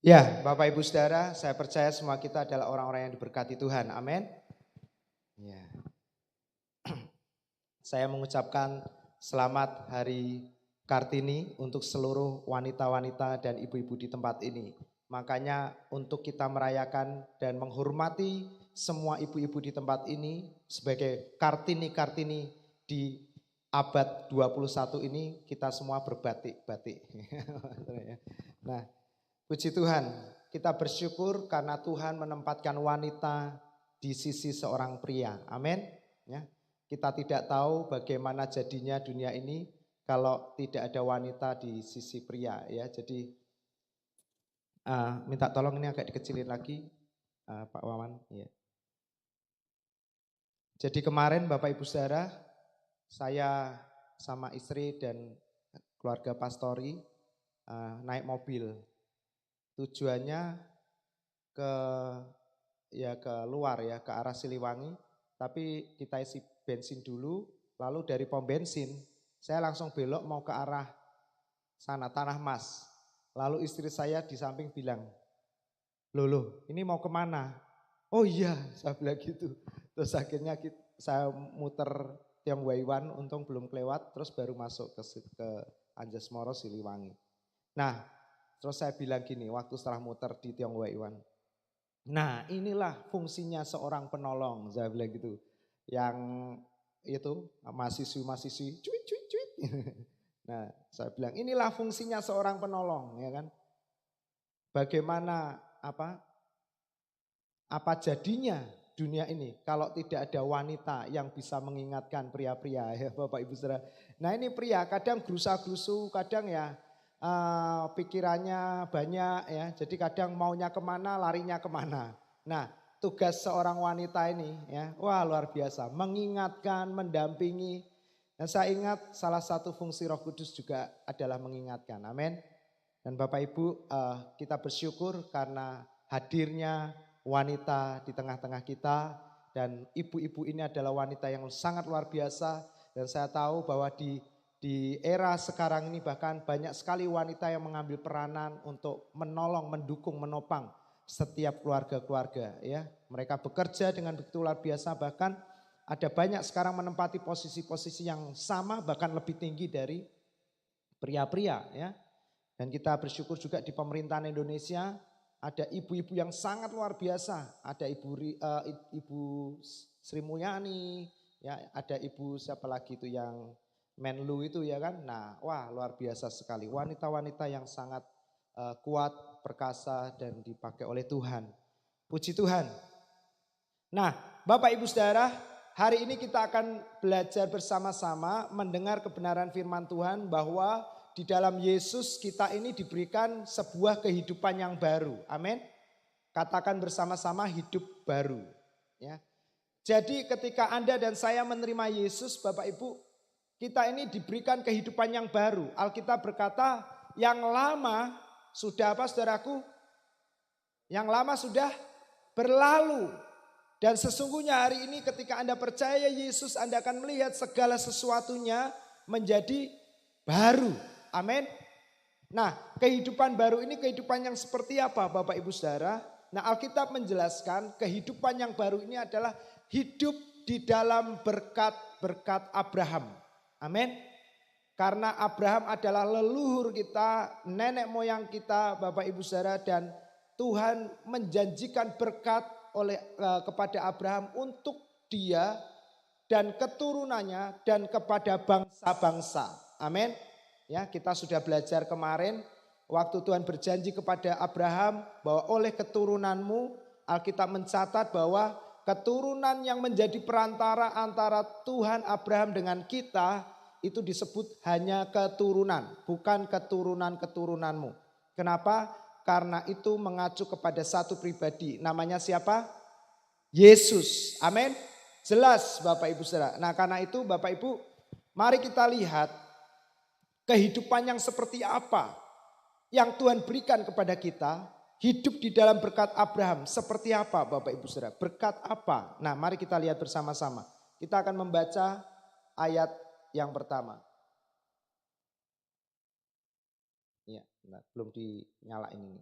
Ya, Bapak Ibu Saudara, saya percaya semua kita adalah orang-orang yang diberkati Tuhan. Amin. Ya. Saya mengucapkan selamat Hari Kartini untuk seluruh wanita-wanita dan ibu-ibu di tempat ini. Makanya untuk kita merayakan dan menghormati semua ibu-ibu di tempat ini sebagai Kartini-Kartini di abad 21 ini, kita semua berbatik-batik. Nah, puji Tuhan, kita bersyukur karena Tuhan menempatkan wanita di sisi seorang pria. Amin. Ya, kita tidak tahu bagaimana jadinya dunia ini kalau tidak ada wanita di sisi pria. Ya, jadi minta tolong ini agak dikecilin lagi, Pak Wawan. Ya. Jadi kemarin Bapak Ibu Saudara, saya sama istri dan keluarga pastori naik mobil. Tujuannya ke luar ya, ke arah Siliwangi, tapi kita isi bensin dulu, lalu dari pom bensin saya langsung belok mau ke arah sana Tanah Mas. Lalu istri saya di samping bilang, loh ini mau kemana? Oh iya, saya bilang gitu. Terus akhirnya saya muter Tiongwei Wan, untung belum kelewat, terus baru masuk ke Anjasmoro Siliwangi. Nah, terus saya bilang gini, waktu setelah muter di Tiongwei Wan, nah inilah fungsinya seorang penolong, saya bilang gitu. Yang itu mahasiswi-mahasiswi cuit cuit cuit. Nah saya bilang inilah fungsinya seorang penolong, ya kan. Bagaimana apa jadinya dunia ini kalau tidak ada wanita yang bisa mengingatkan pria-pria ya Bapak Ibu Saudara. Nah ini pria kadang gerusa-gerusu, kadang ya pikirannya banyak ya. Jadi kadang maunya kemana, larinya kemana. Nah tugas seorang wanita ini ya, wah luar biasa. Mengingatkan, mendampingi. Dan saya ingat salah satu fungsi Roh Kudus juga adalah mengingatkan. Amin. Dan Bapak Ibu kita bersyukur karena hadirnya wanita di tengah-tengah kita. Dan ibu-ibu ini adalah wanita yang sangat luar biasa. Dan saya tahu bahwa di era sekarang ini bahkan banyak sekali wanita yang mengambil peranan untuk menolong, mendukung, menopang setiap keluarga-keluarga ya. Mereka bekerja dengan begitu luar biasa, bahkan ada banyak sekarang menempati posisi-posisi yang sama bahkan lebih tinggi dari pria-pria ya. Dan kita bersyukur juga di pemerintahan Indonesia ada ibu-ibu yang sangat luar biasa. Ada Ibu Sri Mulyani, ya, ada Ibu siapa lagi itu yang Menlu itu ya kan. Nah, wah luar biasa sekali. Wanita-wanita yang sangat kuat, perkasa dan dipakai oleh Tuhan. Puji Tuhan. Nah, Bapak Ibu Saudara, hari ini kita akan belajar bersama-sama mendengar kebenaran firman Tuhan bahwa di dalam Yesus kita ini diberikan sebuah kehidupan yang baru. Amin. Katakan bersama-sama hidup baru. Ya. Jadi ketika Anda dan saya menerima Yesus, Bapak Ibu, kita ini diberikan kehidupan yang baru. Alkitab berkata, yang lama sudah apa saudaraku? Yang lama sudah berlalu. Dan sesungguhnya hari ini ketika Anda percaya Yesus, Anda akan melihat segala sesuatunya menjadi baru. Amin. Nah, kehidupan baru ini kehidupan yang seperti apa Bapak Ibu Saudara? Nah, Alkitab menjelaskan kehidupan yang baru ini adalah hidup di dalam berkat-berkat Abraham. Amin. Karena Abraham adalah leluhur kita, nenek moyang kita Bapak Ibu Saudara, dan Tuhan menjanjikan berkat kepada Abraham untuk dia dan keturunannya dan kepada bangsa-bangsa. Amin. Ya, kita sudah belajar kemarin waktu Tuhan berjanji kepada Abraham bahwa oleh keturunanmu, Alkitab mencatat bahwa keturunan yang menjadi perantara antara Tuhan Abraham dengan kita itu disebut hanya keturunan, bukan keturunan-keturunanmu. Kenapa? Karena itu mengacu kepada satu pribadi. Namanya siapa? Yesus. Amin. Jelas Bapak Ibu Saudara. Nah karena itu Bapak Ibu, mari kita lihat kehidupan yang seperti apa yang Tuhan berikan kepada kita. Hidup di dalam berkat Abraham seperti apa Bapak Ibu Saudara? Berkat apa? Nah mari kita lihat bersama-sama. Kita akan membaca ayat yang pertama. Ya, belum dinyalain ini.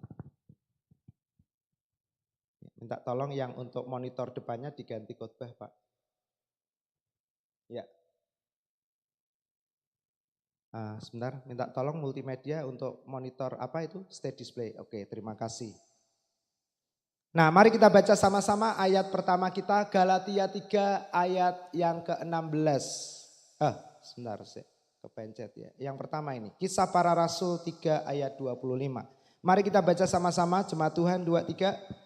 Minta tolong yang untuk monitor depannya diganti khotbah, Pak. Ya. Sebentar, minta tolong multimedia untuk monitor apa itu? Stage display. Oke, terima kasih. Nah, mari kita baca sama-sama ayat pertama kita, Galatia 3 ayat yang ke-16. Sebentar, saya kepencet ya. Yang pertama ini, Kisah Para Rasul 3 ayat 25. Mari kita baca sama-sama, jemaat Tuhan 2-3.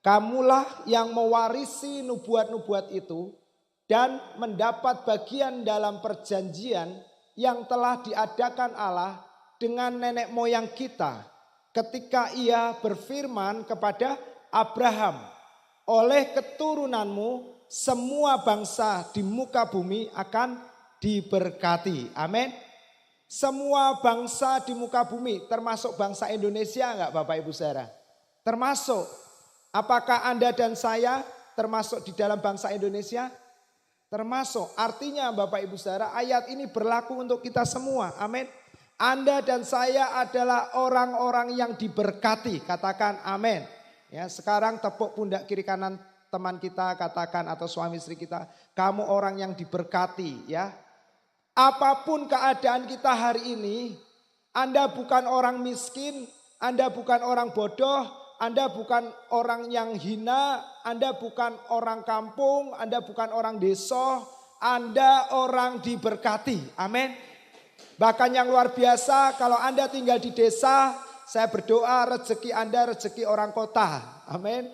Kamulah yang mewarisi nubuat-nubuat itu dan mendapat bagian dalam perjanjian yang telah diadakan Allah dengan nenek moyang kita ketika ia berfirman kepada Abraham, oleh keturunanmu semua bangsa di muka bumi akan diberkati. Amin. Semua bangsa di muka bumi, termasuk bangsa Indonesia enggak Bapak Ibu Saudara? Termasuk. Apakah Anda dan saya termasuk di dalam bangsa Indonesia? Termasuk. Artinya Bapak Ibu Saudara, ayat ini berlaku untuk kita semua. Amin. Anda dan saya adalah orang-orang yang diberkati. Katakan amin. Ya, sekarang tepuk pundak kiri kanan teman kita, katakan, atau suami istri kita, kamu orang yang diberkati ya. Apapun keadaan kita hari ini, Anda bukan orang miskin, Anda bukan orang bodoh, Anda bukan orang yang hina, Anda bukan orang kampung, Anda bukan orang desa, Anda orang diberkati. Amin. Bahkan yang luar biasa, kalau Anda tinggal di desa, saya berdoa rezeki Anda rezeki orang kota. Amin.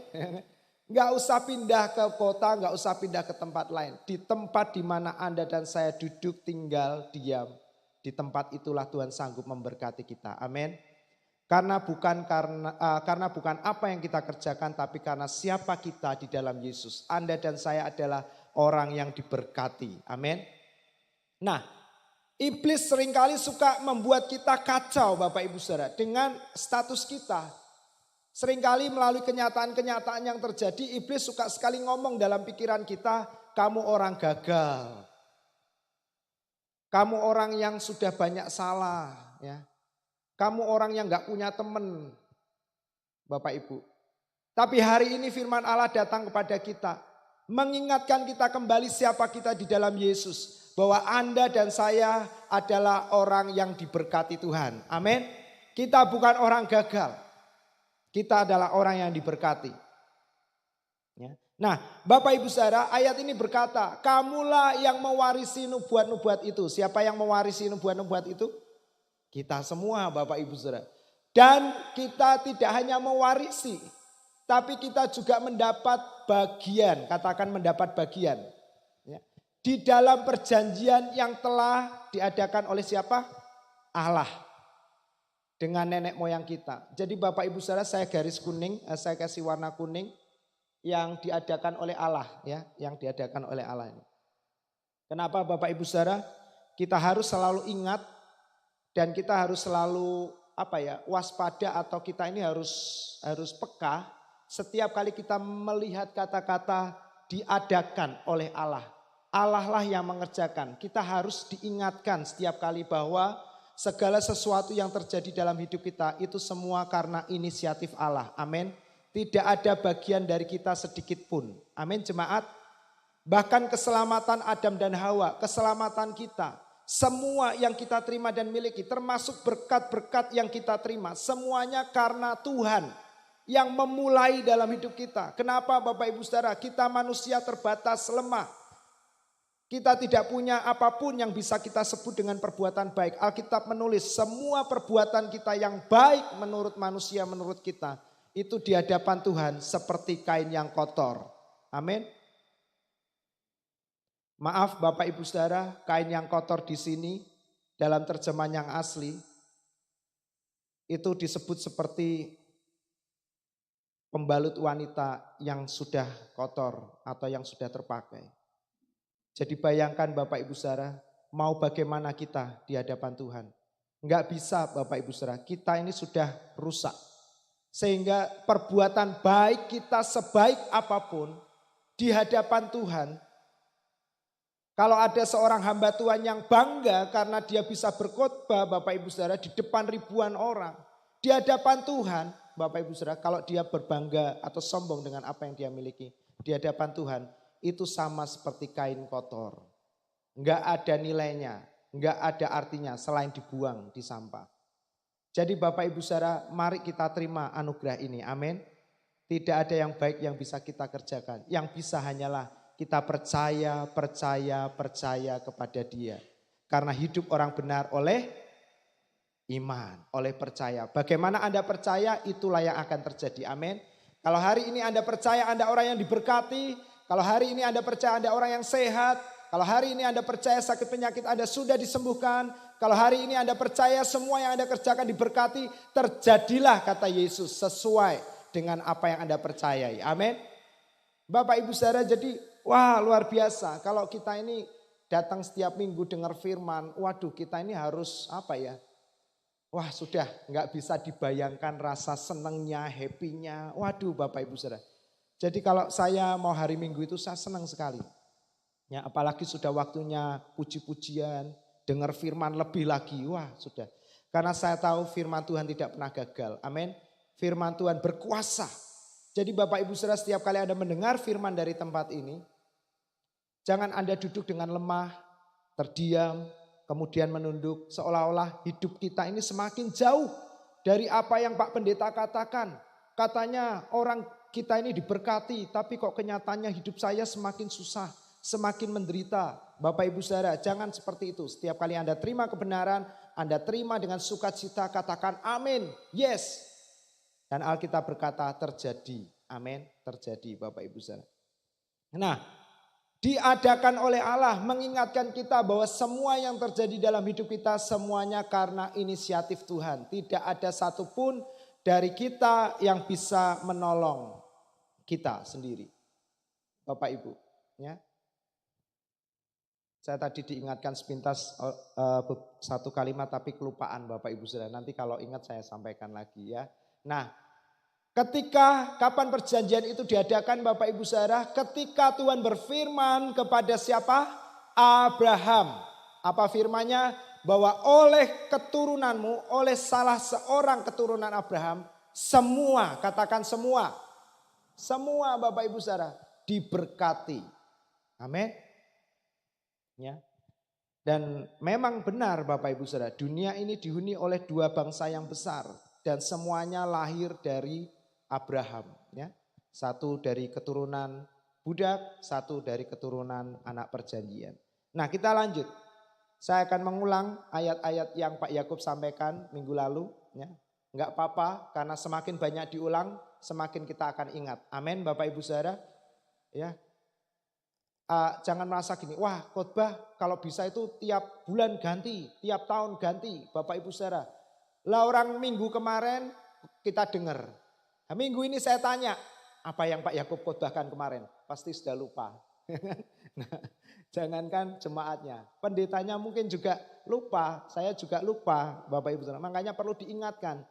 Enggak usah pindah ke kota, enggak usah pindah ke tempat lain. Di tempat di mana Anda dan saya duduk, tinggal, diam, di tempat itulah Tuhan sanggup memberkati kita. Amin. Karena bukan apa yang kita kerjakan, tapi karena siapa kita di dalam Yesus. Anda dan saya adalah orang yang diberkati. Amin. Nah, iblis seringkali suka membuat kita kacau Bapak Ibu Saudara dengan status kita. Seringkali melalui kenyataan-kenyataan yang terjadi, iblis suka sekali ngomong dalam pikiran kita, kamu orang gagal. Kamu orang yang sudah banyak salah, ya. Kamu orang yang gak punya teman, Bapak Ibu. Tapi hari ini firman Allah datang kepada kita, mengingatkan kita kembali siapa kita di dalam Yesus. Bahwa Anda dan saya adalah orang yang diberkati Tuhan. Amin. Kita bukan orang gagal. Kita adalah orang yang diberkati. Ya. Nah, Bapak Ibu Saudara, ayat ini berkata, kamulah yang mewarisi nubuat-nubuat itu. Siapa yang mewarisi nubuat-nubuat itu? Kita semua Bapak Ibu Saudara. Dan kita tidak hanya mewarisi, tapi kita juga mendapat bagian. Katakan mendapat bagian. Ya. Di dalam perjanjian yang telah diadakan oleh siapa? Allah. Dengan nenek moyang kita. Jadi Bapak Ibu Saudara, saya garis kuning, saya kasih warna kuning yang diadakan oleh Allah, ya, yang diadakan oleh Allah ini. Kenapa Bapak Ibu Saudara? Kita harus selalu ingat dan kita harus selalu waspada atau kita ini harus peka setiap kali kita melihat kata-kata diadakan oleh Allah. Allah lah yang mengerjakan. Kita harus diingatkan setiap kali bahwa segala sesuatu yang terjadi dalam hidup kita itu semua karena inisiatif Allah. Amin. Tidak ada bagian dari kita sedikit pun. Amin jemaat. Bahkan keselamatan Adam dan Hawa, keselamatan kita, semua yang kita terima dan miliki, termasuk berkat-berkat yang kita terima, semuanya karena Tuhan yang memulai dalam hidup kita. Kenapa Bapak Ibu Saudara? Kita manusia terbatas, lemah. Kita tidak punya apapun yang bisa kita sebut dengan perbuatan baik. Alkitab menulis semua perbuatan kita yang baik menurut manusia, menurut kita, itu di hadapan Tuhan seperti kain yang kotor. Amin. Maaf Bapak Ibu Saudara, kain yang kotor di sini dalam terjemahan yang asli itu disebut seperti pembalut wanita yang sudah kotor atau yang sudah terpakai. Jadi bayangkan Bapak Ibu Saudara, mau bagaimana kita di hadapan Tuhan. Enggak bisa Bapak Ibu Saudara, kita ini sudah rusak. Sehingga perbuatan baik kita sebaik apapun di hadapan Tuhan, kalau ada seorang hamba Tuhan yang bangga karena dia bisa berkhotbah Bapak Ibu Saudara di depan ribuan orang. Di hadapan Tuhan Bapak Ibu Saudara, kalau dia berbangga atau sombong dengan apa yang dia miliki di hadapan Tuhan, itu sama seperti kain kotor. Enggak ada nilainya, enggak ada artinya selain dibuang di sampah. Jadi Bapak Ibu Saudara, mari kita terima anugerah ini. Amin. Tidak ada yang baik yang bisa kita kerjakan. Yang bisa hanyalah kita percaya kepada Dia. Karena hidup orang benar oleh iman, oleh percaya. Bagaimana Anda percaya, itulah yang akan terjadi. Amin. Kalau hari ini Anda percaya Anda orang yang diberkati. Kalau hari ini Anda percaya Anda orang yang sehat. Kalau hari ini Anda percaya sakit penyakit Anda sudah disembuhkan. Kalau hari ini Anda percaya semua yang Anda kerjakan diberkati. Terjadilah kata Yesus sesuai dengan apa yang Anda percayai. Amin. Bapak Ibu Saudara, jadi wah luar biasa. Kalau kita ini datang setiap minggu dengar firman. Waduh, kita ini harus apa ya? Wah sudah nggak bisa dibayangkan rasa senangnya, happy-nya. Waduh Bapak Ibu Saudara. Jadi kalau saya mau hari Minggu itu saya senang sekali. Ya, apalagi sudah waktunya puji-pujian, dengar firman lebih lagi. Wah sudah. Karena saya tahu firman Tuhan tidak pernah gagal. Amin. Firman Tuhan berkuasa. Jadi Bapak Ibu Saudara, setiap kali Anda mendengar firman dari tempat ini, jangan Anda duduk dengan lemah, terdiam, kemudian menunduk, seolah-olah hidup kita ini semakin jauh dari apa yang Pak Pendeta katakan. Katanya orang kita ini diberkati, tapi kok kenyataannya hidup saya semakin susah, semakin menderita. Bapak Ibu Saudara, jangan seperti itu. Setiap kali Anda terima kebenaran, Anda terima dengan sukacita, katakan amin, yes. Dan Alkitab berkata terjadi, amin, terjadi Bapak Ibu Saudara. Nah, diadakan oleh Allah mengingatkan kita bahwa semua yang terjadi dalam hidup kita semuanya karena inisiatif Tuhan. Tidak ada satupun dari kita yang bisa menolong kita sendiri. Bapak Ibu, ya. Saya tadi diingatkan sepintas satu kalimat tapi kelupaan Bapak Ibu Saudara. Nanti kalau ingat saya sampaikan lagi ya. Nah, kapan perjanjian itu diadakan Bapak Ibu Saudara? Ketika Tuhan berfirman kepada siapa? Abraham. Apa firman-Nya? Bahwa oleh keturunanmu, oleh salah seorang keturunan Abraham, semua, katakan semua. Semua Bapak Ibu Saudara diberkati. Amin. Ya. Dan memang benar Bapak Ibu Saudara, dunia ini dihuni oleh dua bangsa yang besar. Dan semuanya lahir dari Abraham. Ya. Satu dari keturunan budak, satu dari keturunan anak perjanjian. Nah kita lanjut. Saya akan mengulang ayat-ayat yang Pak Yakub sampaikan minggu lalu. Ya. Enggak apa-apa karena semakin banyak diulang semakin kita akan ingat. Amin Bapak Ibu Saudara. Ya. Jangan merasa gini, wah khotbah kalau bisa itu tiap bulan ganti, tiap tahun ganti Bapak Ibu Saudara. Lah orang minggu kemarin kita dengar. Nah, minggu ini saya tanya, apa yang Pak Yakub khotbahkan kemarin? Pasti sudah lupa. Nah, jangankan jemaatnya, pendetanya mungkin juga lupa, saya juga lupa Bapak Ibu Saudara. Makanya perlu diingatkan.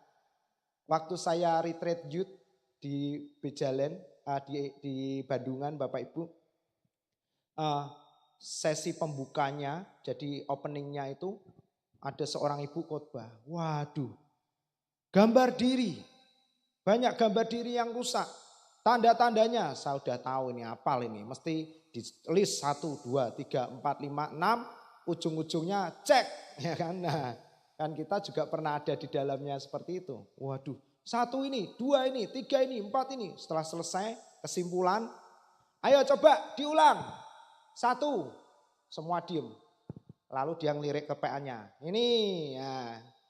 Waktu saya retreat youth di Bejalen, di Bandungan Bapak Ibu, sesi pembukanya, jadi openingnya itu ada seorang ibu khotbah. Waduh, gambar diri, banyak gambar diri yang rusak. Tanda-tandanya saya sudah tahu ini, apal ini. Mesti di list 1, 2, 3, 4, 5, 6, ujung-ujungnya cek. Ya kan? Nah, kan kita juga pernah ada di dalamnya seperti itu. Waduh, 1 ini, 2 ini, 3 ini, 4 ini. Setelah selesai kesimpulan, ayo coba diulang. 1, semua diem. Lalu dia ngelirik ke PA-nya. Ini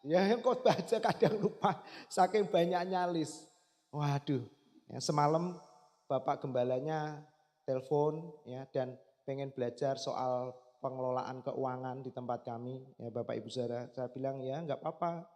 ya yang khotbah aja kadang lupa saking banyaknya list. Waduh, ya, semalam Bapak Gembalanya telepon ya dan pengen belajar soal pengelolaan keuangan di tempat kami. Ya Bapak Ibu Saudara, saya bilang ya enggak apa-apa.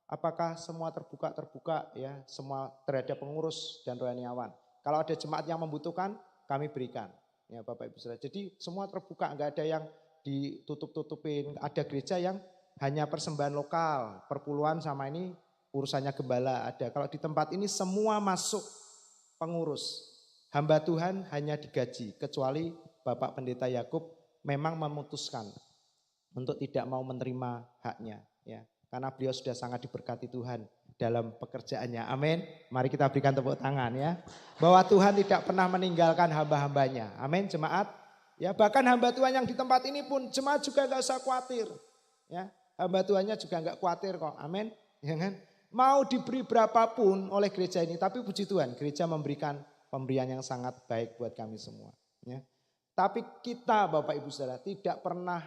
Apakah semua terbuka ya, semua terhadap pengurus dan rohaniawan. Kalau ada jemaat yang membutuhkan, kami berikan. Ya Bapak Ibu Saudara. Jadi semua terbuka, enggak ada yang ditutup-tutupin. Ada gereja yang hanya persembahan lokal, perpuluhan sama ini urusannya gembala ada. Kalau di tempat ini semua masuk pengurus. Hamba Tuhan hanya digaji, kecuali Bapak Pendeta Yakub memang memutuskan untuk tidak mau menerima haknya. Ya, karena beliau sudah sangat diberkati Tuhan dalam pekerjaannya. Amin. Mari kita berikan tepuk tangan ya. Bahwa Tuhan tidak pernah meninggalkan hamba-hambanya. Amin jemaat. Ya, bahkan hamba Tuhan yang di tempat ini pun jemaat juga gak usah khawatir. Ya, hamba Tuhannya juga gak khawatir kok. Amin. Ya kan? Mau diberi berapapun oleh gereja ini, tapi puji Tuhan, gereja memberikan pemberian yang sangat baik buat kami semua. Ya. Tapi kita Bapak Ibu Saudara tidak pernah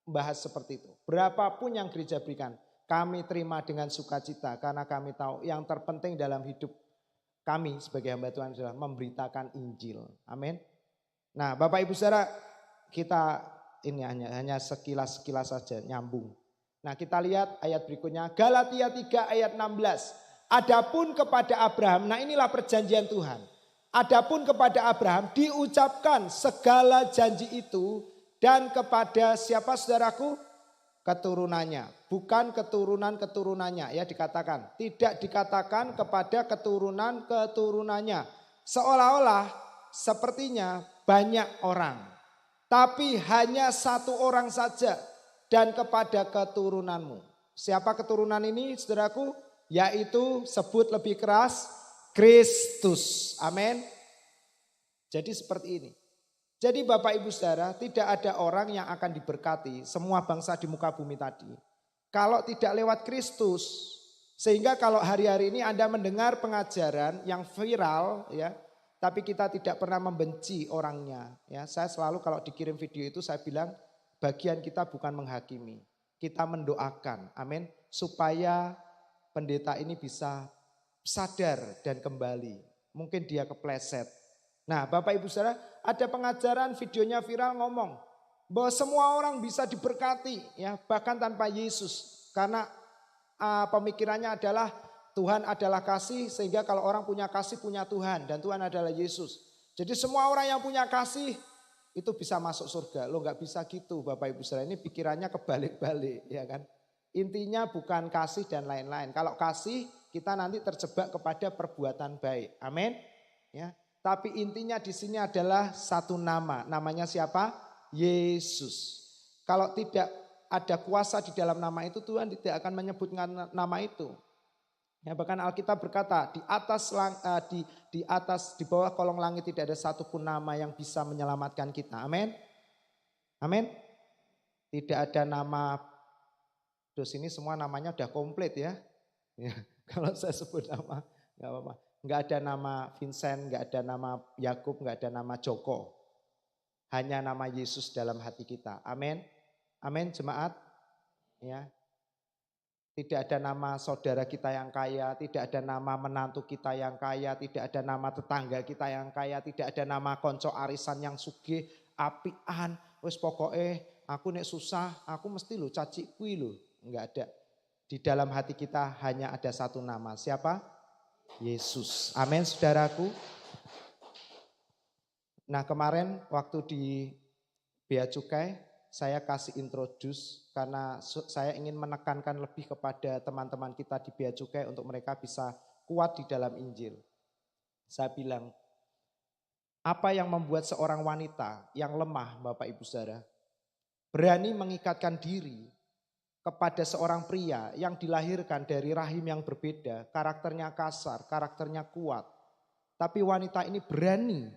bahas seperti itu. Berapapun yang gereja berikan, kami terima dengan sukacita karena kami tahu yang terpenting dalam hidup kami sebagai hamba Tuhan adalah memberitakan Injil. Amin. Nah Bapak Ibu Saudara, kita ini hanya sekilas-sekilas saja nyambung. Nah kita lihat ayat berikutnya, Galatia 3 ayat 16. Adapun kepada Abraham, nah inilah perjanjian Tuhan. Adapun kepada Abraham diucapkan segala janji itu dan kepada siapa saudaraku? Keturunannya, bukan keturunan-keturunannya ya dikatakan. Tidak dikatakan kepada keturunan-keturunannya. Seolah-olah sepertinya banyak orang. Tapi hanya satu orang saja dan kepada keturunanmu. Siapa keturunan ini saudaraku? Yaitu sebut lebih keras Kristus. Amin. Jadi seperti ini. Jadi Bapak Ibu Saudara, tidak ada orang yang akan diberkati semua bangsa di muka bumi tadi kalau tidak lewat Kristus. Sehingga kalau hari-hari ini Anda mendengar pengajaran yang viral ya, tapi kita tidak pernah membenci orangnya ya. Saya selalu kalau dikirim video itu saya bilang bagian kita bukan menghakimi, kita mendoakan. Amin. Supaya pendeta ini bisa sadar dan kembali. Mungkin dia kepleset. Nah Bapak Ibu Saudara, ada pengajaran videonya viral ngomong bahwa semua orang bisa diberkati ya, bahkan tanpa Yesus. Karena pemikirannya adalah Tuhan adalah kasih, sehingga kalau orang punya kasih punya Tuhan dan Tuhan adalah Yesus. Jadi semua orang yang punya kasih itu bisa masuk surga. Lo gak bisa gitu Bapak Ibu Saudara, ini pikirannya kebalik-balik ya kan. Intinya bukan kasih dan lain-lain. Kalau kasih kita nanti terjebak kepada perbuatan baik. Amin. Ya. Tapi intinya di sini adalah satu nama. Namanya siapa? Yesus. Kalau tidak ada kuasa di dalam nama itu, Tuhan tidak akan menyebutkan nama itu. Ya, bahkan Alkitab berkata di bawah kolong langit tidak ada satupun nama yang bisa menyelamatkan kita. Amin. Amin. Tidak ada nama. Terus ini semua namanya udah komplit ya. Ya, kalau saya sebut nama nggak apa-apa. Nggak ada nama Vincent, nggak ada nama Yakub, nggak ada nama Joko. Hanya nama Yesus dalam hati kita. Amin. Amin jemaat. Ya. Tidak ada nama saudara kita yang kaya, tidak ada nama menantu kita yang kaya, tidak ada nama tetangga kita yang kaya, tidak ada nama konco arisan yang sugih, apian. Wes pokoknya aku nek susah, aku mesti lo caci kui lo. Enggak ada. Di dalam hati kita hanya ada satu nama. Siapa? Yesus. Amin saudaraku. Nah kemarin waktu di Bea Cukai saya kasih introduce karena saya ingin menekankan lebih kepada teman-teman kita di Bea Cukai untuk mereka bisa kuat di dalam Injil. Saya bilang, apa yang membuat seorang wanita yang lemah Bapak Ibu Saudara berani mengikatkan diri kepada seorang pria yang dilahirkan dari rahim yang berbeda, karakternya kasar, karakternya kuat. Tapi wanita ini berani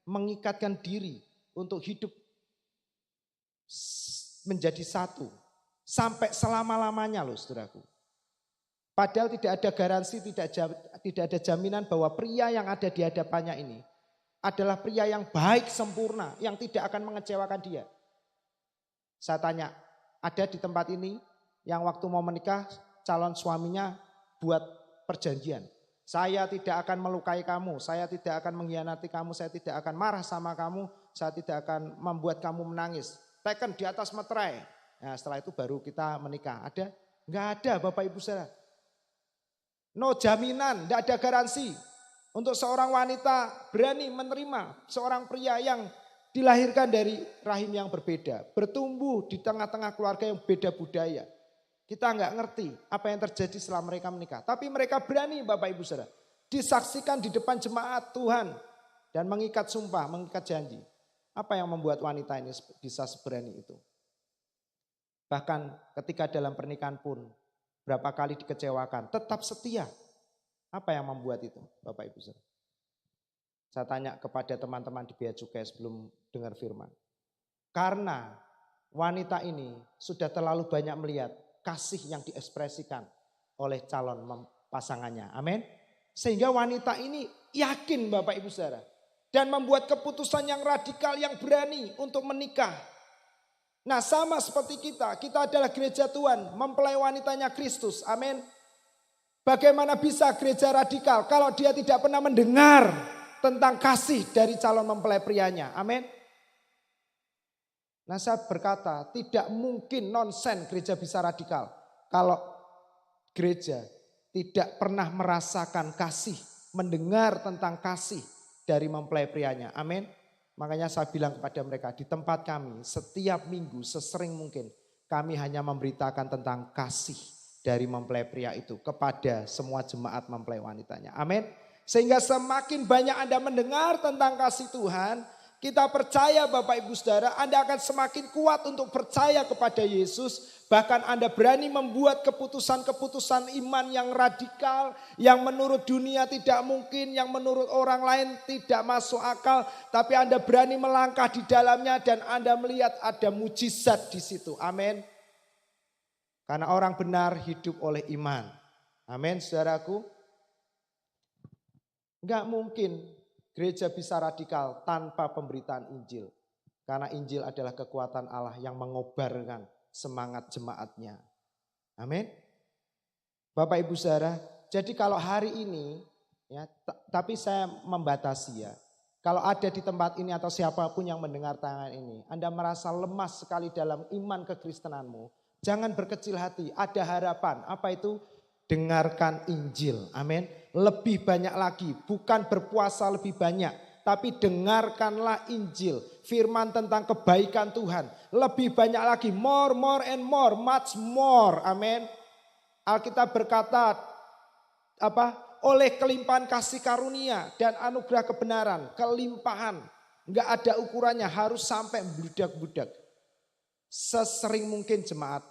mengikatkan diri untuk hidup menjadi satu. Sampai selama-lamanya loh saudaraku. Padahal tidak ada garansi, tidak ada jaminan bahwa pria yang ada di hadapannya ini adalah pria yang baik, sempurna, yang tidak akan mengecewakan dia. Saya tanya, ada di tempat ini yang waktu mau menikah calon suaminya buat perjanjian. Saya tidak akan melukai kamu, saya tidak akan mengkhianati kamu, saya tidak akan marah sama kamu, saya tidak akan membuat kamu menangis. Teken di atas meterai. Nah, setelah itu baru kita menikah. Ada? Enggak ada Bapak Ibu Saudara. No jaminan, tidak ada garansi. Untuk seorang wanita berani menerima seorang pria yang dilahirkan dari rahim yang berbeda. Bertumbuh di tengah-tengah keluarga yang beda budaya. Kita nggak ngerti apa yang terjadi setelah mereka menikah. Tapi mereka berani Bapak Ibu Saudara. Disaksikan di depan jemaat Tuhan. Dan mengikat sumpah, mengikat janji. Apa yang membuat wanita ini bisa seberani itu? Bahkan ketika dalam pernikahan pun berapa kali dikecewakan, tetap setia. Apa yang membuat itu, Bapak Ibu Saudara? Saya tanya kepada teman-teman di Bea Cukai sebelum dengar firman. Karena wanita ini sudah terlalu banyak melihat kasih yang diekspresikan oleh calon pasangannya. Amin. Sehingga wanita ini yakin Bapak Ibu Saudara. Dan membuat keputusan yang radikal, yang berani untuk menikah. Nah sama seperti kita adalah gereja Tuhan, mempelai wanitanya Kristus. Amin. Bagaimana bisa gereja radikal kalau dia tidak pernah mendengar tentang kasih dari calon mempelai prianya. Amin. Nah saya berkata tidak mungkin nonsen gereja bisa radikal. Kalau gereja tidak pernah merasakan kasih, mendengar tentang kasih dari mempelai prianya. Amin. Makanya saya bilang kepada mereka di tempat kami setiap minggu sesering mungkin kami hanya memberitakan tentang kasih dari mempelai pria itu kepada semua jemaat mempelai wanitanya. Amin. Sehingga semakin banyak Anda mendengar tentang kasih Tuhan, kita percaya Bapak Ibu Saudara, Anda akan semakin kuat untuk percaya kepada Yesus. Bahkan Anda berani membuat keputusan-keputusan iman yang radikal, yang menurut dunia tidak mungkin, yang menurut orang lain tidak masuk akal. Tapi Anda berani melangkah di dalamnya dan Anda melihat ada mujizat di situ. Amin. Karena orang benar hidup oleh iman. Amin, saudaraku. Enggak mungkin gereja bisa radikal tanpa pemberitaan Injil. Karena Injil adalah kekuatan Allah yang mengobarkan semangat jemaatnya. Amin. Bapak Ibu Saudara, jadi kalau hari ini, ya, tapi saya membatasi ya. Kalau ada di tempat ini atau siapapun yang mendengar tangan ini, Anda merasa lemas sekali dalam iman kekristenanmu, jangan berkecil hati, ada harapan. Apa itu? Dengarkan Injil. Amin. Lebih banyak lagi, bukan berpuasa lebih banyak, tapi dengarkanlah Injil. Firman tentang kebaikan Tuhan. Lebih banyak lagi, more and more, much more. Amin. Alkitab berkata, oleh kelimpahan kasih karunia dan anugerah kebenaran, kelimpahan. Enggak ada ukurannya, harus sampai budak-budak. Sesering mungkin jemaat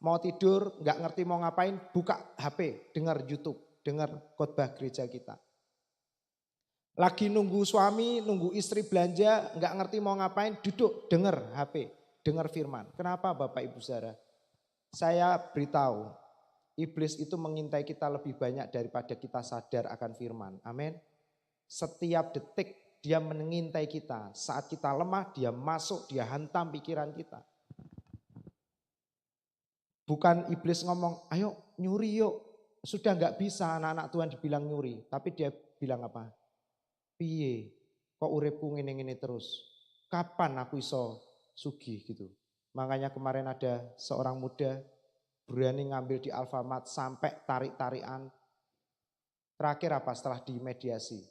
mau tidur, enggak ngerti mau ngapain, buka HP, dengar YouTube, dengar khotbah gereja kita. Lagi nunggu suami, nunggu istri belanja, enggak ngerti mau ngapain, duduk, dengar HP, dengar firman. Kenapa Bapak Ibu Saudara? Saya beritahu, iblis itu mengintai kita lebih banyak daripada kita sadar akan firman. Amin. Setiap detik dia mengintai kita. Saat kita lemah, dia masuk, dia hantam pikiran kita. Bukan iblis ngomong, ayo nyuri yuk. Sudah enggak bisa anak-anak Tuhan dibilang nyuri. Tapi dia bilang apa? Piye, kok uripku ngene-ngene terus. Kapan aku iso sugih gitu. Makanya kemarin ada seorang muda berani ngambil di Alfamart sampai tarik-tarikan. Terakhir apa setelah dimediasi?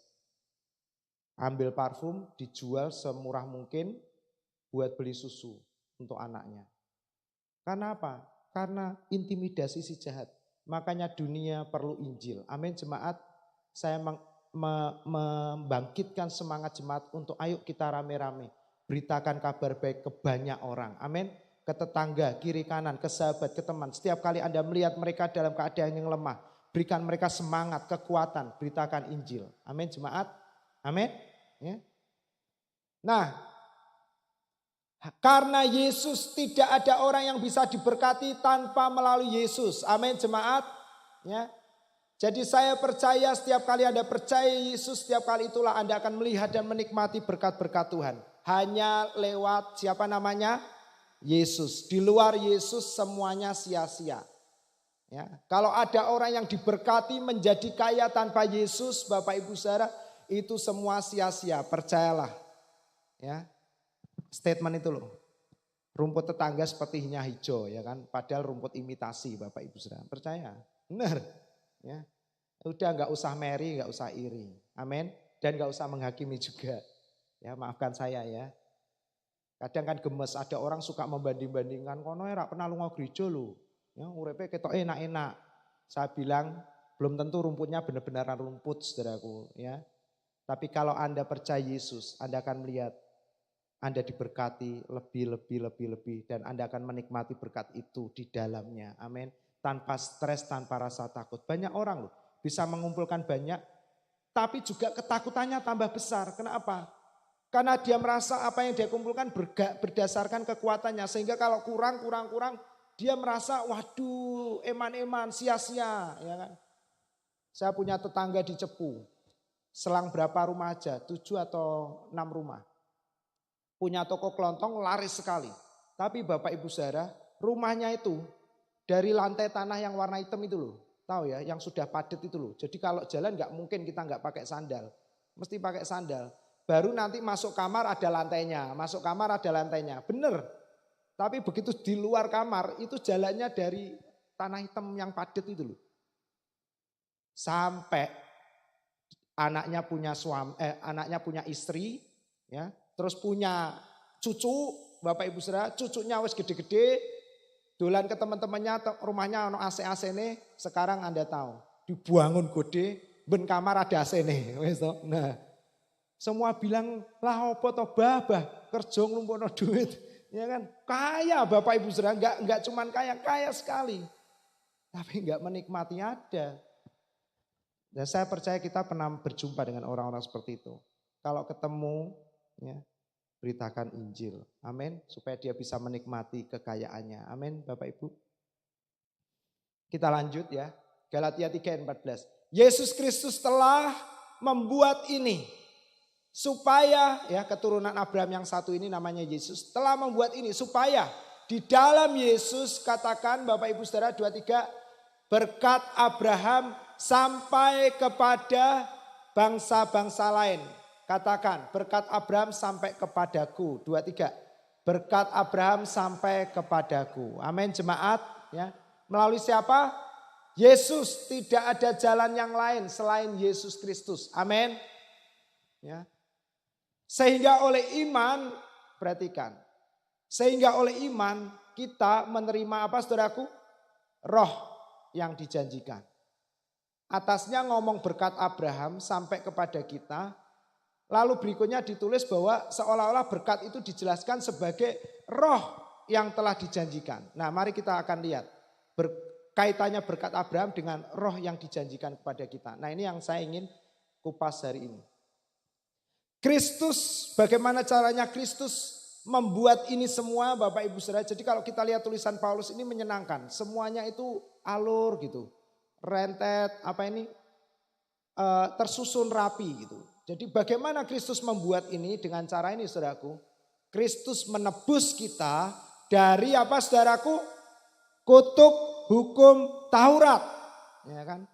Ambil parfum, dijual semurah mungkin buat beli susu untuk anaknya. Karena apa? Karena intimidasi si jahat. Makanya dunia perlu Injil. Amin jemaat. Saya membangkitkan semangat jemaat untuk ayo kita rame-rame. Beritakan kabar baik ke banyak orang. Amin. Ke tetangga, kiri kanan, ke sahabat, ke teman. Setiap kali Anda melihat mereka dalam keadaan yang lemah, berikan mereka semangat, kekuatan, beritakan Injil. Amin jemaat. Amin. Ya. Nah, karena Yesus tidak ada orang yang bisa diberkati tanpa melalui Yesus. Amin jemaat. Ya. Jadi saya percaya setiap kali Anda percaya Yesus, setiap kali itulah Anda akan melihat dan menikmati berkat-berkat Tuhan. Hanya lewat siapa namanya? Yesus. Di luar Yesus semuanya sia-sia. Ya, kalau ada orang yang diberkati menjadi kaya tanpa Yesus, Bapak Ibu Saudara, itu semua sia-sia, percayalah. Ya. Statement itu loh. Rumput tetangga sepertinya hijau ya kan, padahal rumput imitasi Bapak Ibu Saudara. Percaya? Benar. Ya. Udah enggak usah meri, enggak usah iri. Amin. Dan enggak usah menghakimi juga. Ya, maafkan saya ya. Kadang kan gemes, ada orang suka membanding-bandingkan, kono ora pernah lunga gereja lho. Ya, uripe ketok enak-enak. Saya bilang belum tentu rumputnya benar-benar rumput saudaraku ya. Tapi kalau Anda percaya Yesus, Anda akan melihat Anda diberkati lebih dan Anda akan menikmati berkat itu di dalamnya. Amin. tanpa stres, tanpa rasa takut. Banyak orang loh bisa mengumpulkan banyak, tapi juga ketakutannya tambah besar. Kenapa? Karena dia merasa apa yang dia kumpulkan berdasarkan kekuatannya. Sehingga kalau kurang, dia merasa waduh eman-eman, sia-sia. Ya kan? Saya punya tetangga di Cepu, selang berapa rumah aja, 7 atau 6 rumah. Punya toko kelontong laris sekali. Tapi Bapak Ibu Saudara, rumahnya itu dari lantai tanah yang warna hitam itu loh. Tahu ya, yang sudah padat itu loh. Jadi kalau jalan nggak mungkin kita nggak pakai sandal. Mesti pakai sandal. Baru nanti masuk kamar ada lantainya, masuk kamar ada lantainya. Bener. Tapi begitu di luar kamar itu jalannya dari tanah hitam yang padat itu loh. Sampai anaknya punya istri, ya, terus punya cucu, Bapak Ibu Saudara, cucunya wis gede-gede, dolan ke teman-temannya, rumahnya ono AC nih, sekarang Anda tahu, dibangun gede, ben kamar ada AC nih, nah. Semua bilang, lah opo to babah, kerja nglumpukno duit. Ya kan, kaya Bapak Ibu Saudara, enggak cuman kaya sekali. Tapi enggak menikmati ada. Dan saya percaya kita pernah berjumpa dengan orang-orang seperti itu. Kalau ketemu, ya, beritakan Injil. Amin, supaya dia bisa menikmati kekayaannya. Amin, Bapak Ibu. Kita lanjut ya, Galatia 3:14. Yesus Kristus telah membuat ini. Supaya ya keturunan Abraham yang satu ini namanya Yesus telah membuat ini supaya di dalam Yesus katakan Bapak Ibu Saudara 23 berkat Abraham sampai kepada bangsa-bangsa lain. Katakan berkat Abraham sampai kepadaku 23. Berkat Abraham sampai kepadaku. Amin jemaat ya. Melalui siapa? Yesus, tidak ada jalan yang lain selain Yesus Kristus. Amin. Ya. Sehingga oleh iman, perhatikan. Sehingga oleh iman kita menerima apa saudaraku? Roh yang dijanjikan. Atasnya ngomong berkat Abraham sampai kepada kita. Lalu berikutnya ditulis bahwa seolah-olah berkat itu dijelaskan sebagai roh yang telah dijanjikan. Nah mari kita akan lihat kaitannya berkat Abraham dengan roh yang dijanjikan kepada kita. Nah ini yang saya ingin kupas hari ini. Kristus, bagaimana caranya Kristus membuat ini semua Bapak Ibu Saudara. Jadi kalau kita lihat tulisan Paulus ini menyenangkan. Semuanya itu alur gitu. Rentet, tersusun rapi gitu. Jadi bagaimana Kristus membuat ini dengan cara ini saudaraku. Kristus menebus kita dari apa saudaraku? Kutuk hukum Taurat. Ya kan?